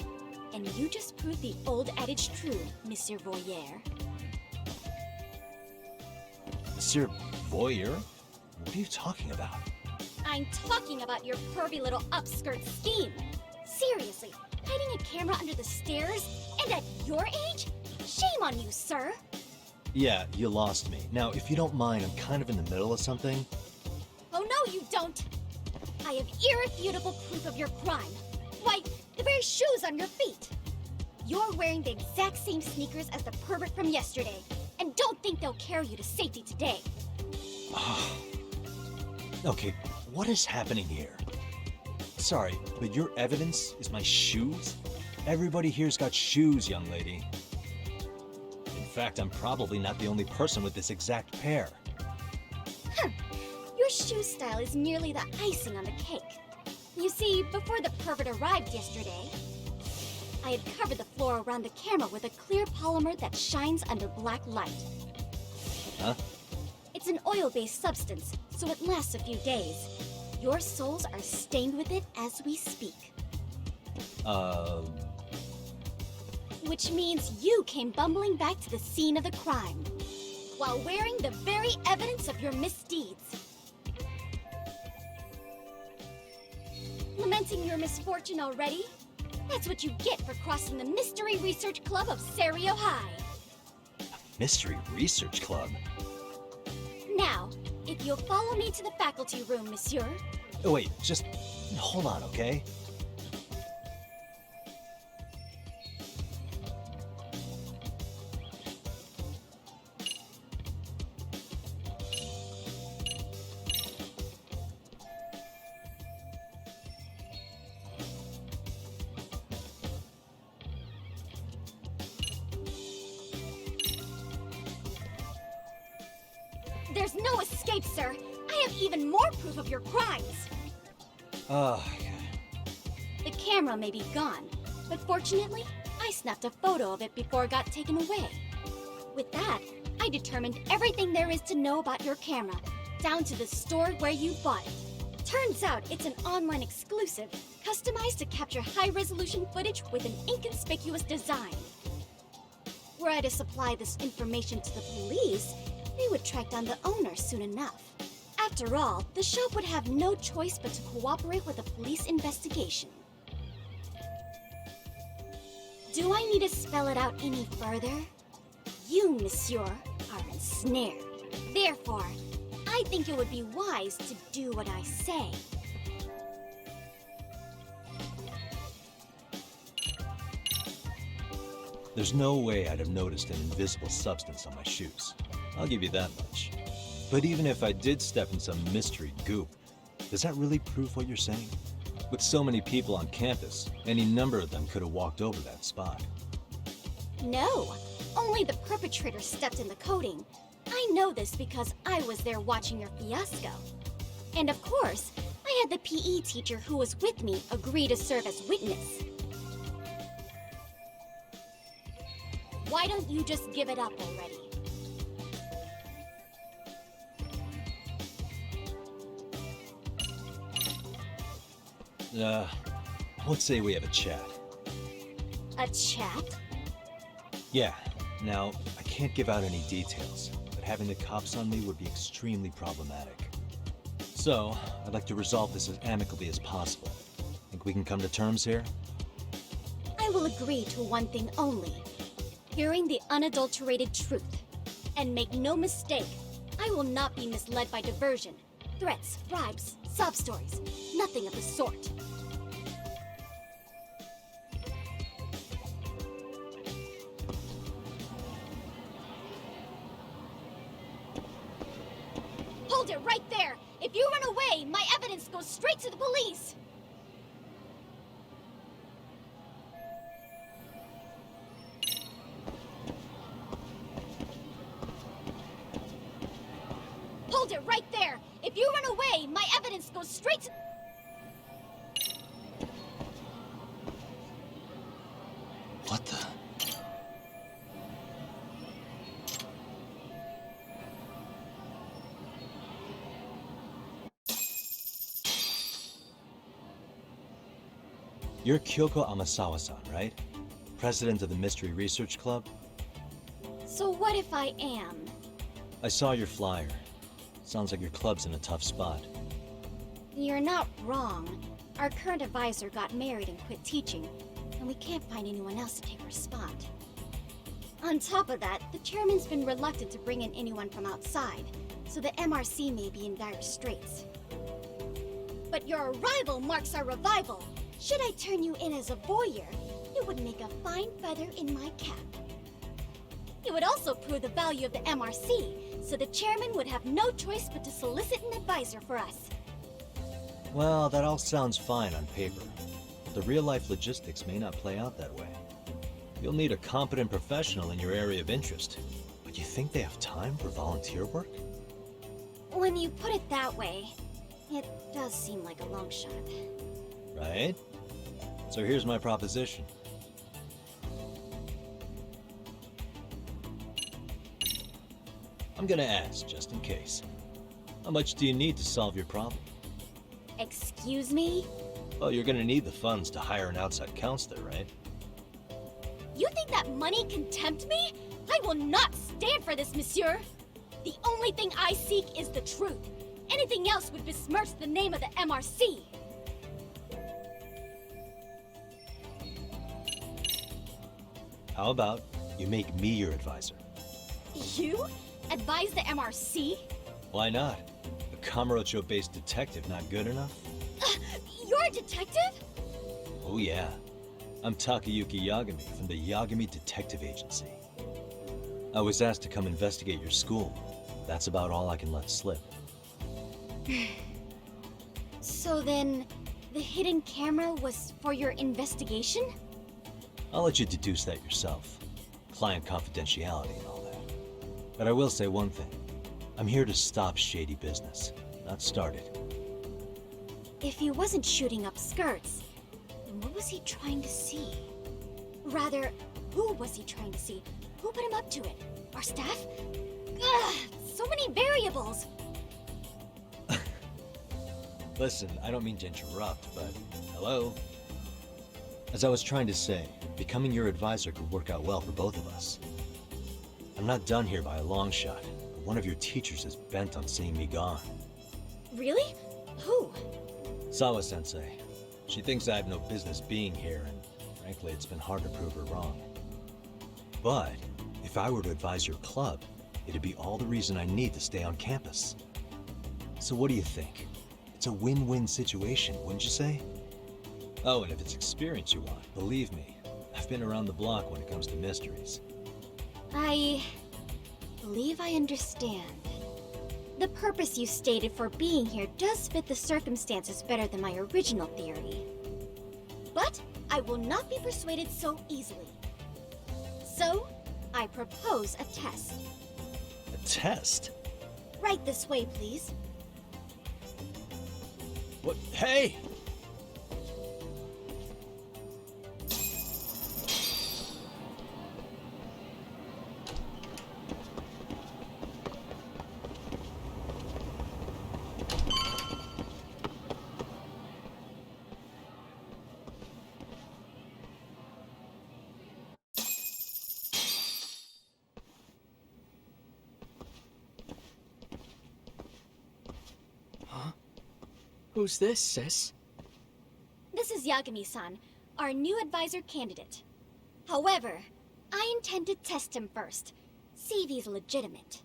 And you just proved the old adage true, Monsieur Voyeur. Monsieur Voyeur? What are you talking about? I'm talking about your pervy little upskirt scheme. Seriously, hiding a camera under the stairs? And at your age? Shame on you, sir! Yeah, you lost me. Now, if you don't mind, I'm kind of in the middle of something. Oh no, you don't! I have irrefutable proof of your crime. Why, the very shoes on your feet! You're wearing the exact same sneakers as the pervert from yesterday, and don't think they'll carry you to safety today. Okay, what is happening here? Sorry, but your evidence is my shoes? Everybody here's got shoes, young lady. In fact, I'm probably not the only person with this exact pair. Huh. Your shoe style is merely the icing on the cake. You see, before the pervert arrived yesterday, I had covered the floor around the camera with a clear polymer that shines under black light. Huh? It's an oil-based substance, so it lasts a few days. Your soles are stained with it as we speak. Which means you came bumbling back to the scene of the crime, while wearing the very evidence of your misdeeds. Lamenting your misfortune already? That's what you get for crossing the Mystery Research Club of Serio High. Mystery Research Club? Now, if you'll follow me to the faculty room, monsieur. Oh, wait, just hold on, okay? There's no escape, sir. I have even more proof of your crimes. The camera may be gone, but fortunately, I snapped a photo of it before it got taken away. With that, I determined everything there is to know about your camera, down to the store where you bought it. Turns out it's an online exclusive, customized to capture high-resolution footage with an inconspicuous design. Were I to supply this information to the police, they would track down the owner soon enough. After all, the shop would have no choice but to cooperate with a police investigation. Do I need to spell it out any further? You, monsieur, are ensnared. Therefore, I I think it would be wise to do what I say. There's no way I'd have noticed an invisible substance on my shoes. I'll give you that much. But even if I did step in some mystery goop, does that really prove what you're saying? With so many people on campus, any number of them could have walked over that spot. No, only the perpetrator stepped in the coating. I know this because I was there watching your fiasco. And of course, I had the PE teacher who was with me agree to serve as witness. Why don't you just give it up already? Let's say we have a chat. A chat? Yeah. Now, I can't give out any details, but having the cops on me would be extremely problematic. So, I'd like to resolve this as amicably as possible. Think we can come to terms here? I will agree to one thing only. Hearing the unadulterated truth. And make no mistake, I will not be misled by diversion, threats, bribes, sob stories. Nothing of the sort. Hold it right there! If you run away, my evidence goes straight to the police! Hold it right there! If you run away, my evidence goes straight to... What the? You're Kyoko Amasawa-san, right? President of the Mystery Research Club? So what if I am? I saw your flyer. Sounds like your club's in a tough spot. You're not wrong. Our current advisor got married and quit teaching, and we can't find anyone else to take her spot. On top of that, the chairman's been reluctant to bring in anyone from outside, so the MRC may be in dire straits. But your arrival marks our revival. Should I turn you in as a voyeur, it would make a fine feather in my cap. It would also prove the value of the MRC, so the chairman would have no choice but to solicit an advisor for us. Well, that all sounds fine on paper, but the real-life logistics may not play out that way. You'll need a competent professional in your area of interest, but you think they have time for volunteer work? When you put it that way, it does seem like a long shot. Right? So here's my proposition. I'm gonna ask, just in case. How much do you need to solve your problem? Excuse me? Well, you're gonna need the funds to hire an outside counselor, right? You think that money can tempt me? I will not stand for this, monsieur! The only thing I seek is the truth. Anything else would besmirch the name of the MRC. How about you make me your advisor? You? Advise the MRC? Why not? A Kamurocho-based detective not good enough? You're a detective? Oh yeah. I'm Takayuki Yagami from the Yagami Detective Agency. I was asked to come investigate your school. That's about all I can let slip. So then, the hidden camera was for your investigation? I'll let you deduce that yourself. Client confidentiality and all that. But I will say one thing. I'm here to stop shady business, not start it. If he wasn't shooting up skirts, then what was he trying to see? Rather, who was he trying to see? Who put him up to it? Our staff? Ugh, so many variables! Listen, I don't mean to interrupt, but hello? As I was trying to say, becoming your advisor could work out well for both of us. I'm not done here by a long shot, but one of your teachers is bent on seeing me gone. Really? Who? Sawa-sensei. She thinks I have no business being here, and frankly, it's been hard to prove her wrong. But if I were to advise your club, it'd be all the reason I need to stay on campus. So what do you think? It's a win-win situation, wouldn't you say? Oh, and if it's experience you want, believe me, I've been around the block when it comes to mysteries. I believe I understand. The purpose you stated for being here does fit the circumstances better than my original theory. But I will not be persuaded so easily. So, I propose a test. A test? Right this way, please. What? Hey! Who's this, sis? This is Yagami-san, our new advisor candidate. However, I intend to test him first, see if he's legitimate.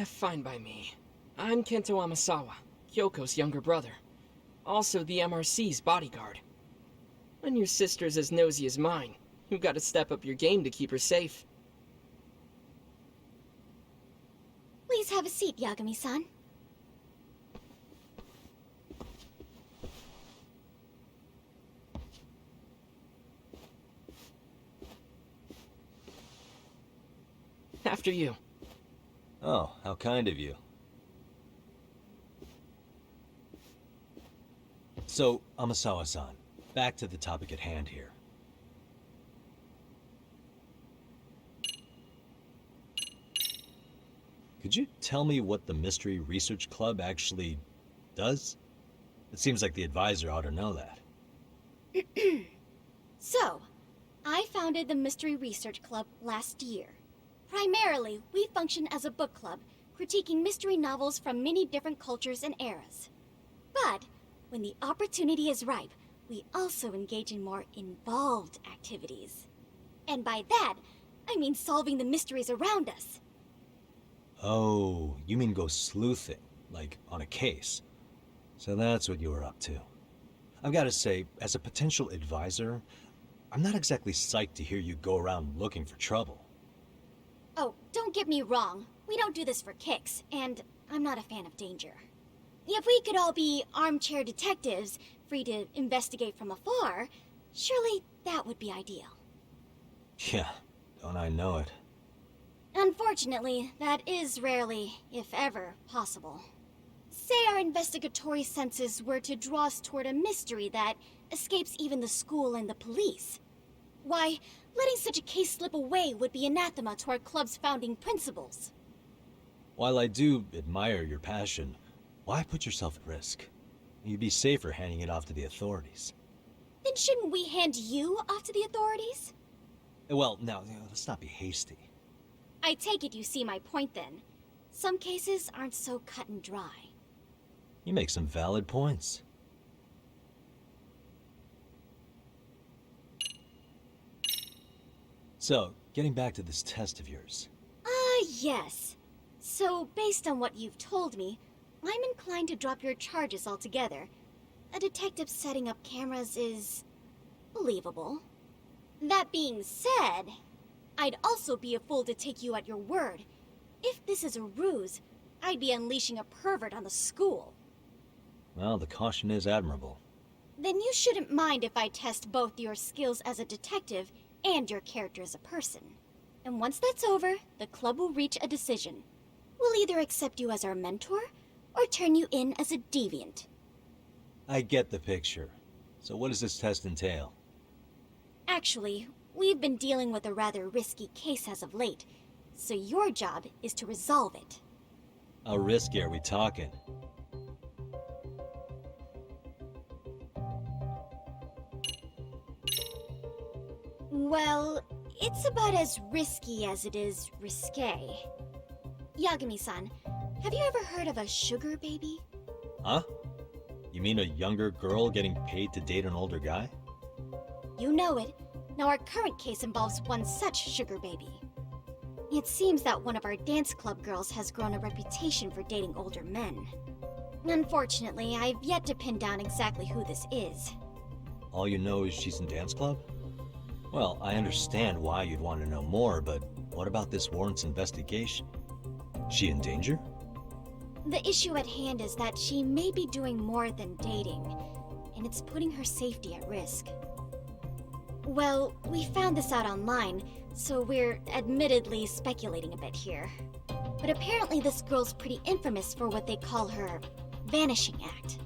Fine by me. I'm Kento Amasawa, Kyoko's younger brother. Also the MRC's bodyguard. When your sister's as nosy as mine, you've got to step up your game to keep her safe. Please have a seat, Yagami-san. After you. Oh, how kind of you. So, Amasawa-san, back to the topic at hand here. Could you tell me what the Mystery Research Club actually does? It seems like the advisor ought to know that. So, I founded the Mystery Research Club last year. Primarily, we function as a book club, critiquing mystery novels from many different cultures and eras. But, when the opportunity is ripe, we also engage in more involved activities. And by that, I mean solving the mysteries around us. Oh, you mean go sleuthing, like on a case. So that's what you were up to. I've got to say, as a potential advisor, I'm not exactly psyched to hear you go around looking for trouble. Oh, don't get me wrong. We don't do this for kicks, and I'm not a fan of danger. If we could all be armchair detectives, free to investigate from afar, surely that would be ideal. Yeah, don't I know it. Unfortunately, that is rarely, if ever, possible. Say our investigatory senses were to draw us toward a mystery that escapes even the school and the police. Why, letting such a case slip away would be anathema to our club's founding principles. While I do admire your passion, why put yourself at risk? You'd be safer handing it off to the authorities. Then shouldn't we hand you off to the authorities? Well, now, let's not be hasty. I take it you see my point then. Some cases aren't so cut and dry. You make some valid points. So, getting back to this test of yours. Yes. So, based on what you've told me, I'm inclined to drop your charges altogether. A detective setting up cameras is believable. That being said, I'd also be a fool to take you at your word. If this is a ruse, I'd be unleashing a pervert on the school. Well, the caution is admirable. Then you shouldn't mind if I test both your skills as a detective and your character as a person. And once that's over, the club will reach a decision. We'll either accept you as our mentor, or turn you in as a deviant. I get the picture. So what does this test entail? Actually, we've been dealing with a rather risky case as of late, so your job is to resolve it. How risky are we talking? Well, it's about as risky as it is risque. Yagami-san, have you ever heard of a sugar baby? Huh? You mean a younger girl getting paid to date an older guy? You know it. Now our current case involves one such sugar baby. It seems that one of our dance club girls has grown a reputation for dating older men. Unfortunately, I've yet to pin down exactly who this is. All you know is she's in dance club? Well, I understand why you'd want to know more, but what about this warrant's investigation? She in danger? The issue at hand is that she may be doing more than dating, and it's putting her safety at risk. Well, we found this out online, so we're admittedly speculating a bit here. But apparently this girl's pretty infamous for what they call her vanishing act.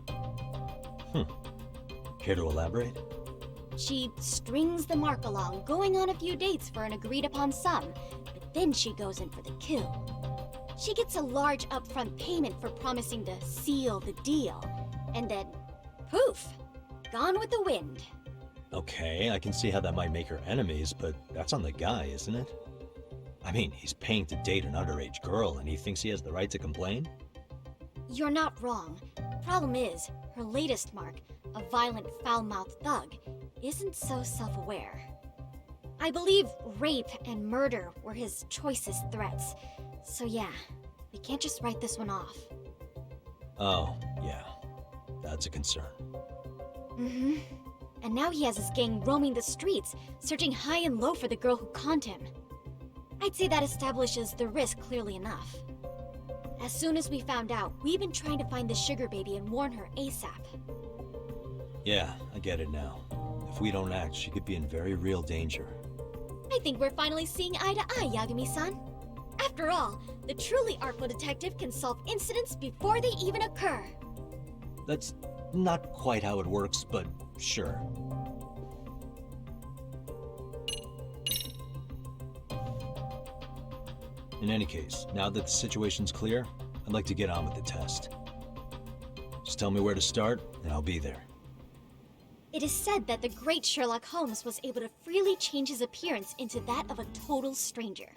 Care to elaborate? She strings the mark along, going on a few dates for an agreed-upon sum, but then she goes in for the kill. She gets a large upfront payment for promising to seal the deal, and then, poof, gone with the wind. Okay, I can see how that might make her enemies, but that's on the guy, isn't it? I mean, he's paying to date an underage girl, and he thinks he has the right to complain? You're not wrong. Problem is, her latest mark, a violent, foul-mouthed thug, isn't so self-aware. I believe rape and murder were his choicest threats. So yeah, we can't just write this one off. Oh, yeah. That's a concern. Mm-hmm. And now he has his gang roaming the streets, searching high and low for the girl who conned him. I'd say that establishes the risk clearly enough. As soon as we found out, we've been trying to find the sugar baby and warn her ASAP. Yeah, I get it now. If we don't act, she could be in very real danger. I think we're finally seeing eye to eye, Yagami-san. After all, the truly artful detective can solve incidents before they even occur. That's not quite how it works, but sure. In any case, now that the situation's clear, I'd like to get on with the test. Just tell me where to start, and I'll be there. It is said that the great Sherlock Holmes was able to freely change his appearance into that of a total stranger.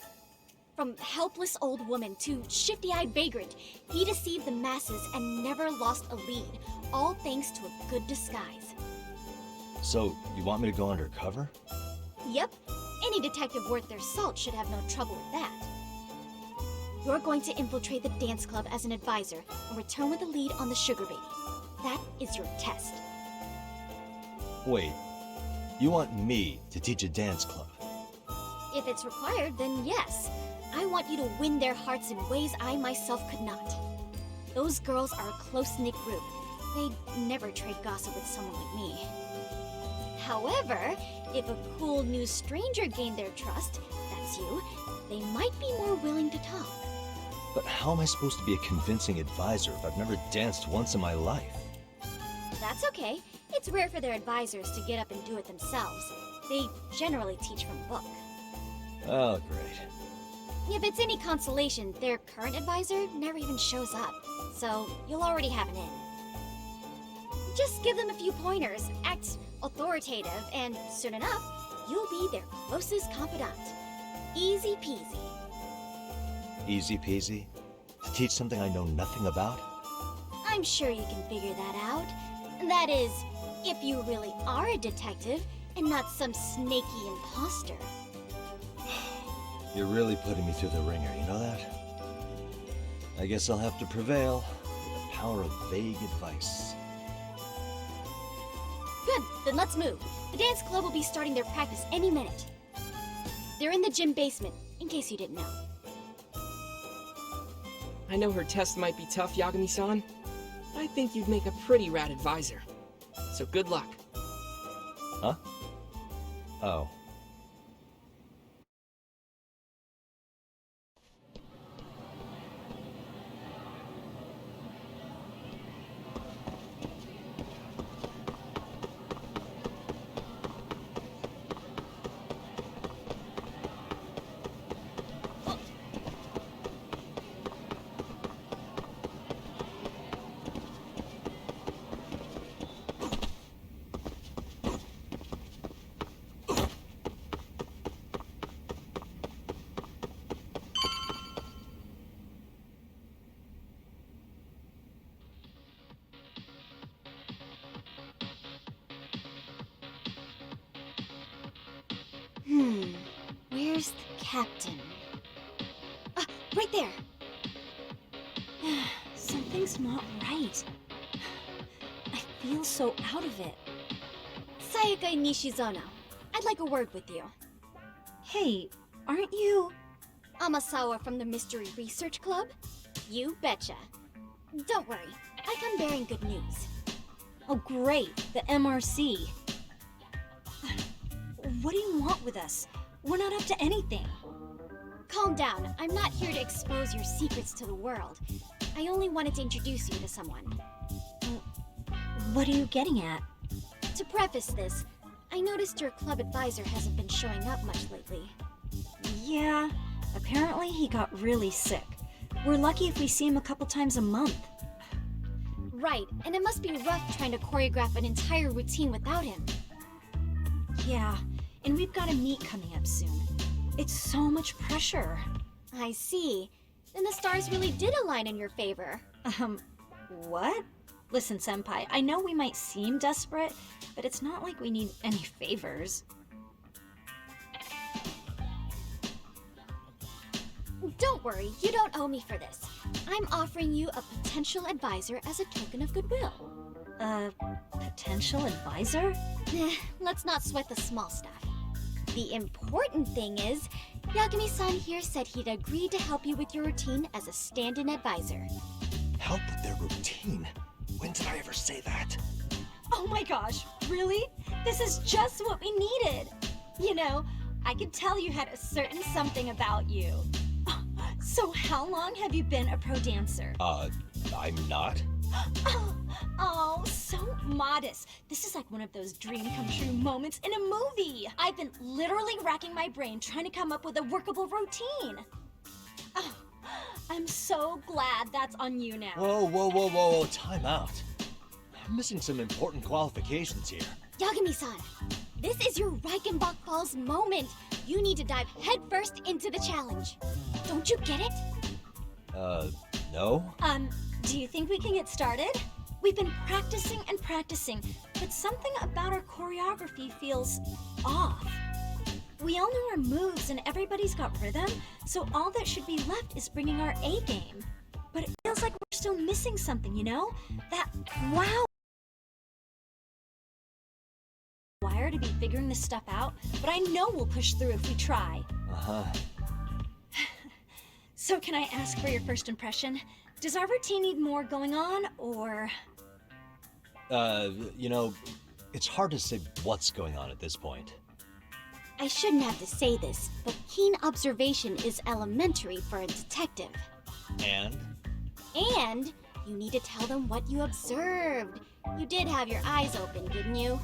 From helpless old woman to shifty-eyed vagrant, he deceived the masses and never lost a lead, all thanks to a good disguise. So, you want me to go undercover? Yep, any detective worth their salt should have no trouble with that. You're going to infiltrate the dance club as an advisor and return with a lead on the sugar baby. That is your test. Wait, you want me to teach a dance club? If it's required, then yes. I want you to win their hearts in ways I myself could not. Those girls are a close-knit group. They'd never trade gossip with someone like me. However, if a cool new stranger gained their trust, that's you, they might be more willing to talk. But how am I supposed to be a convincing advisor if I've never danced once in my life? That's okay. It's rare for their advisors to get up and do it themselves. They generally teach from a book. Oh, great. If it's any consolation, their current advisor never even shows up, so you'll already have an in. Just give them a few pointers, act authoritative, and soon enough, you'll be their closest confidant. Easy peasy. Easy peasy? To teach something I know nothing about? I'm sure you can figure that out. That is, if you really are a detective and not some snaky imposter. You're really putting me through the ringer, you know that? I guess I'll have to prevail with the power of vague advice. Good, then let's move. The dance club will be starting their practice any minute. They're in the gym basement, in case you didn't know. I know her test might be tough, Yagami-san. I think you'd make a pretty rad advisor. So good luck. Huh? Oh. Where's the captain? Right there. Something's not right. I feel so out of it. Sayaka Nishizono, I'd like a word with you. Hey, aren't you... Amasawa from the Mystery Research Club? You betcha. Don't worry, I come bearing good news. Oh great, the MRC. What do you want with us? We're not up to anything. Calm down, I'm not here to expose your secrets to the world. I only wanted to introduce you to someone. What are you getting at? To preface this, I noticed your club advisor hasn't been showing up much lately. Yeah, apparently he got really sick. We're lucky if we see him a couple times a month. Right, and it must be rough trying to choreograph an entire routine without him. Yeah, and we've got a meet coming up soon. It's so much pressure. I see. Then the stars really did align in your favor. What? Listen, Senpai, I know we might seem desperate, but it's not like we need any favors. Don't worry, you don't owe me for this. I'm offering you a potential advisor as a token of goodwill. Potential advisor? Let's not sweat the small stuff. The important thing is, Yagami-san here said he'd agreed to help you with your routine as a stand-in advisor. Help with their routine? When did I ever say that? Oh my gosh, really? This is just what we needed! You know, I could tell you had a certain something about you. So how long have you been a pro dancer? I'm not. Oh, so modest. This is like one of those dream come true moments in a movie. I've been literally racking my brain trying to come up with a workable routine. Oh, I'm so glad that's on you now. Whoa, time out. I'm missing some important qualifications here. Yagami-san, this is your Reichenbach Falls moment. You need to dive headfirst into the challenge. Don't you get it? No? Do you think we can get started? We've been practicing and practicing, but something about our choreography feels off. We all know our moves and everybody's got rhythm, so all that should be left is bringing our A game. But it feels like we're still missing something, you know? That wow wire to be figuring this stuff out, but I know we'll push through if we try. So can I ask for your first impression? Does our routine need more going on, or...? You know, it's hard to say what's going on at this point. I shouldn't have to say this, but keen observation is elementary for a detective. And? And you need to tell them what you observed. You did have your eyes open, didn't you?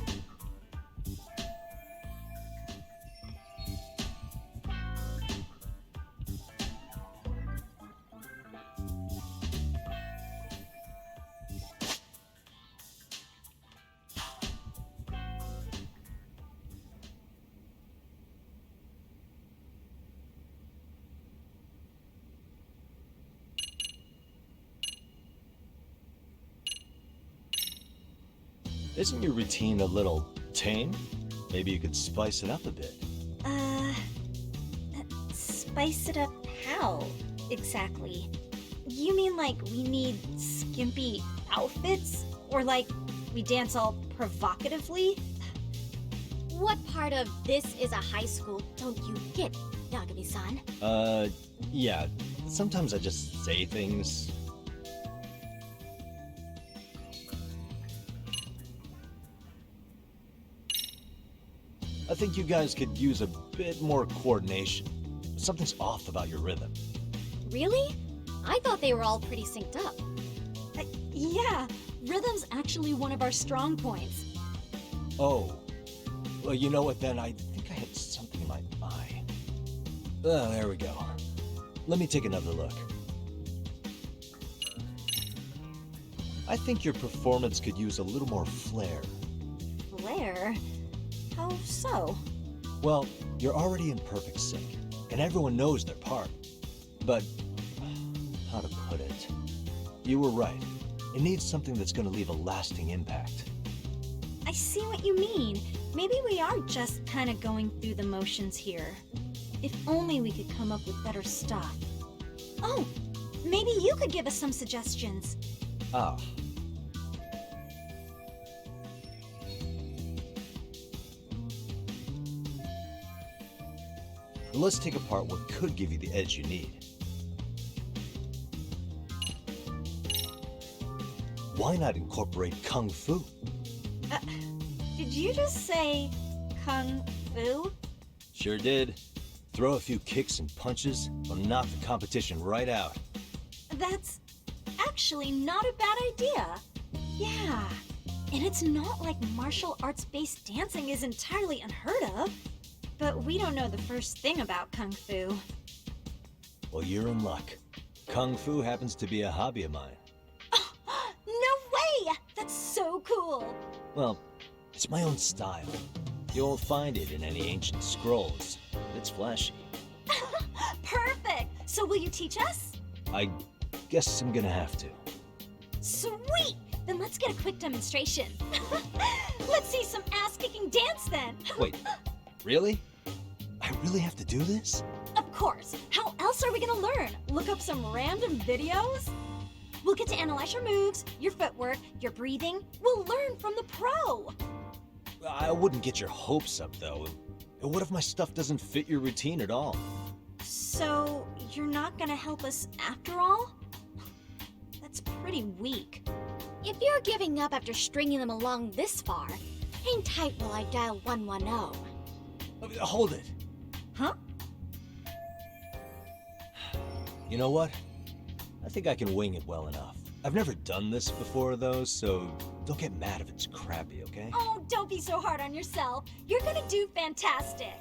Isn't your routine a little tame? Maybe you could spice it up a bit. Spice it up how, exactly? You mean like we need skimpy outfits? Or like we dance all provocatively? What part of this is a high school don't you get, Yagami-san? Yeah. Sometimes I just say things. I think you guys could use a bit more coordination. Something's off about your rhythm. Really? I thought they were all pretty synced up. Yeah, rhythm's actually one of our strong points. Oh. Well, you know what then? I think I had something in my eye. Oh, there we go. Let me take another look. I think your performance could use a little more flair. Flair? How so? Well, you're already in perfect sync, and everyone knows their part. But, how to put it? You were right. It needs something that's going to leave a lasting impact. I see what you mean. Maybe we are just kind of going through the motions here. If only we could come up with better stuff. Oh, maybe you could give us some suggestions. Ah. Let's take apart what could give you the edge you need. Why not incorporate Kung Fu? Did you just say Kung Fu? Sure did. Throw a few kicks and punches, will knock the competition right out. That's actually not a bad idea. Yeah, and it's not like martial arts-based dancing is entirely unheard of. But we don't know the first thing about Kung Fu. Well, you're in luck. Kung Fu happens to be a hobby of mine. No way! That's so cool! Well, it's my own style. You won't find it in any ancient scrolls. It's flashy. Perfect! So will you teach us? I guess I'm gonna have to. Sweet! Then let's get a quick demonstration. Let's see some ass-kicking dance then! Wait, really? I really have to do this? Of course! How else are we gonna learn? Look up some random videos? We'll get to analyze your moves, your footwork, your breathing. We'll learn from the pro! I wouldn't get your hopes up, though. What if my stuff doesn't fit your routine at all? So, you're not gonna help us after all? That's pretty weak. If you're giving up after stringing them along this far, hang tight while I dial 110. Hold it. Huh? You know what? I think I can wing it well enough. I've never done this before, though, so don't get mad if it's crappy, okay? Oh, don't be so hard on yourself. You're gonna do fantastic.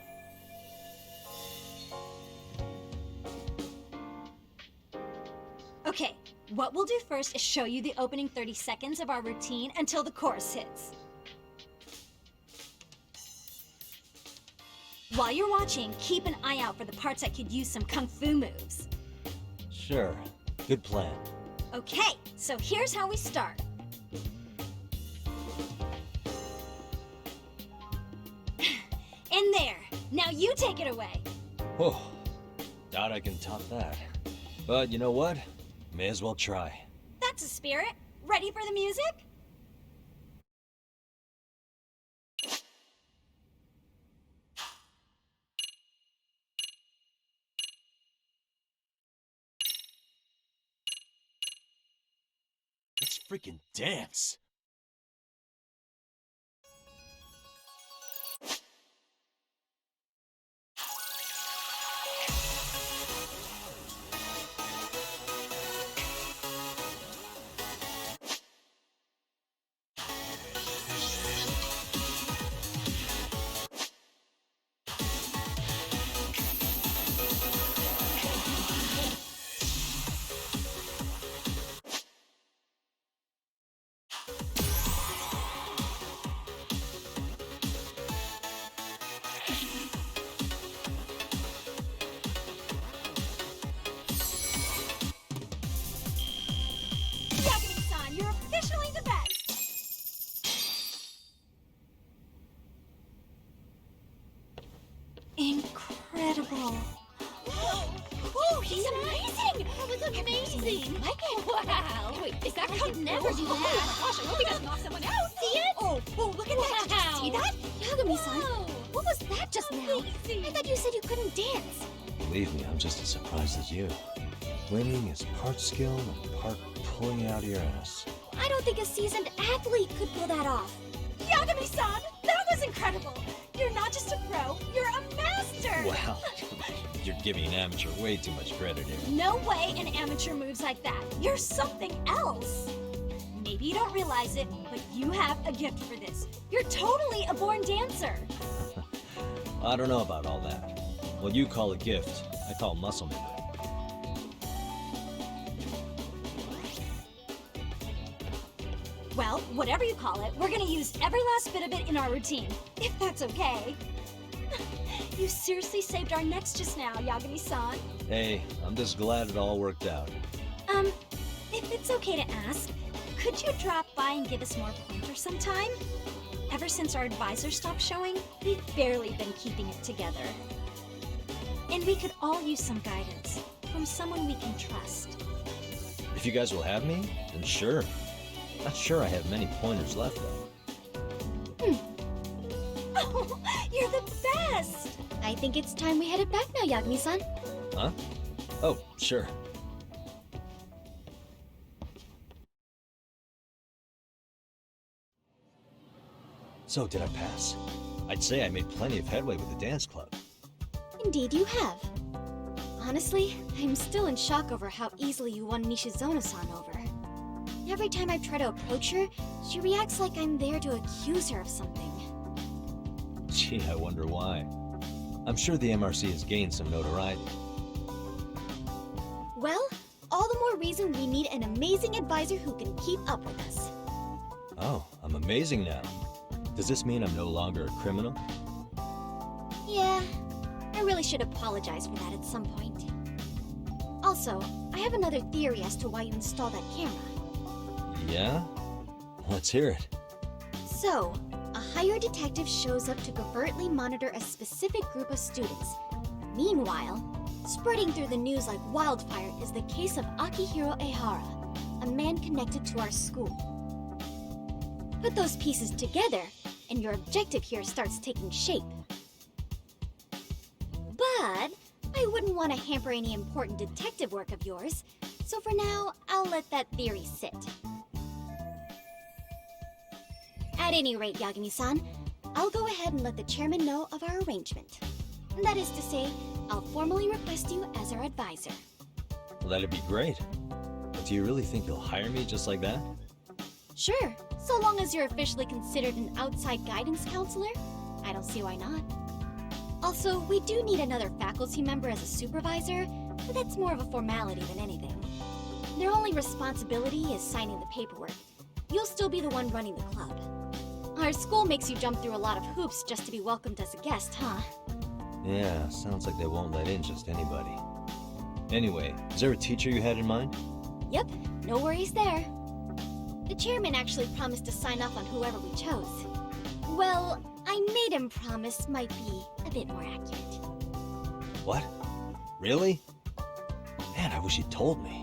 Okay, what we'll do first is show you the opening 30 seconds of our routine until the chorus hits. While you're watching, keep an eye out for the parts that could use some Kung Fu moves. Sure. Good plan. Okay, so here's how we start. In there. Now you take it away. Whew. Doubt I can top that. But you know what? May as well try. That's a spirit. Ready for the music? Let's freaking dance! Yagami-san, you're officially the best! Incredible. Oh, he's amazing! That was amazing! Like it? Wow! Wait, is that could never do that? Oh my gosh, I hope he doesn't knock someone out! See it? Oh, look at that! Did you see that? Yagami-san, what was that just now? I thought you said you couldn't dance. Believe me, I'm just as surprised as you. Winning is part skill and part pulling out of your ass. I don't think a seasoned athlete could pull that off. Yagami-san, that was incredible! You're not just a pro, you're a master! Wow. You're giving an amateur way too much credit here. No way an amateur moves like that. You're something else. Maybe you don't realize it, but you have a gift for this. You're totally a born dancer. I don't know about all that. What you call a gift, I call muscle memory. Well, whatever you call it, we're gonna use every last bit of it in our routine, if that's okay. You seriously saved our necks just now, Yagami-san. Hey, I'm just glad it all worked out. If it's okay to ask, could you drop by and give us more pointers sometime? Ever since our advisor stopped showing, we've barely been keeping it together. And we could all use some guidance. from someone we can trust. If you guys will have me, then sure. Not sure I have many pointers left, though. Oh, you're the best! I think it's time we headed back now, Yagami-san. Huh? Oh, sure. So, did I pass? I'd say I made plenty of headway with the dance club. Indeed you have. Honestly, I'm still in shock over how easily you won Nishizono-san over. Every time I try to approach her, she reacts like I'm there to accuse her of something. Gee, I wonder why. I'm sure the MRC has gained some notoriety. Well, all the more reason we need an amazing advisor who can keep up with us. Oh, I'm amazing now. Does this mean I'm no longer a criminal? Yeah, I really should apologize for that at some point. Also, I have another theory as to why you installed that camera. Yeah? Let's hear it. So, a hired detective shows up to covertly monitor a specific group of students. Meanwhile, spreading through the news like wildfire is the case of Akihiro Ehara, a man connected to our school. Put those pieces together, and your objective here starts taking shape. But I wouldn't want to hamper any important detective work of yours, so for now, I'll let that theory sit. At any rate, Yagami-san, I'll go ahead and let the chairman know of our arrangement. That is to say, I'll formally request you as our advisor. Well, that'd be great. But do you really think you'll hire me just like that? Sure, so long as you're officially considered an outside guidance counselor, I don't see why not. Also, we do need another faculty member as a supervisor, but that's more of a formality than anything. Their only responsibility is signing the paperwork. You'll still be the one running the club. Our school makes you jump through a lot of hoops just to be welcomed as a guest, huh? Yeah, sounds like they won't let in just anybody. Anyway, is there a teacher you had in mind? Yep, no worries there. The chairman actually promised to sign off on whoever we chose. Well, I made him promise might be a bit more accurate. What? Really? Man, I wish he'd told me.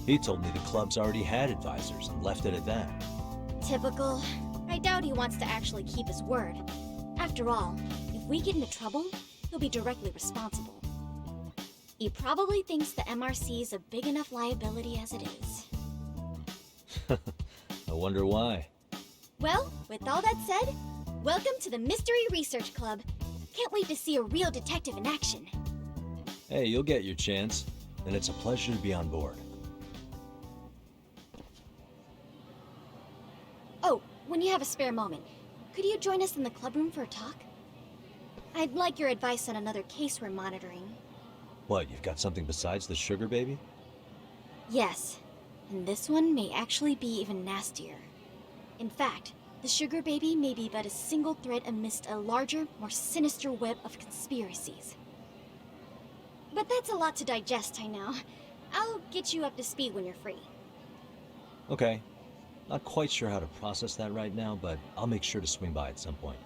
He told me the club's already had advisors and left it at that. Typical. I doubt he wants to actually keep his word. After all, if we get into trouble, he'll be directly responsible. He probably thinks the MRC is a big enough liability as it is. I wonder why. Well, with all that said, welcome to the Mystery Research Club. Can't wait to see a real detective in action. Hey, you'll get your chance, and it's a pleasure to be on board. Oh, when you have a spare moment, could you join us in the club room for a talk? I'd like your advice on another case we're monitoring. What, you've got something besides the sugar baby? Yes, and this one may actually be even nastier. In fact, the sugar baby may be but a single thread amidst a larger, more sinister web of conspiracies. But that's a lot to digest, I know. I'll get you up to speed when you're free. Okay. Not quite sure how to process that right now, but I'll make sure to swing by at some point.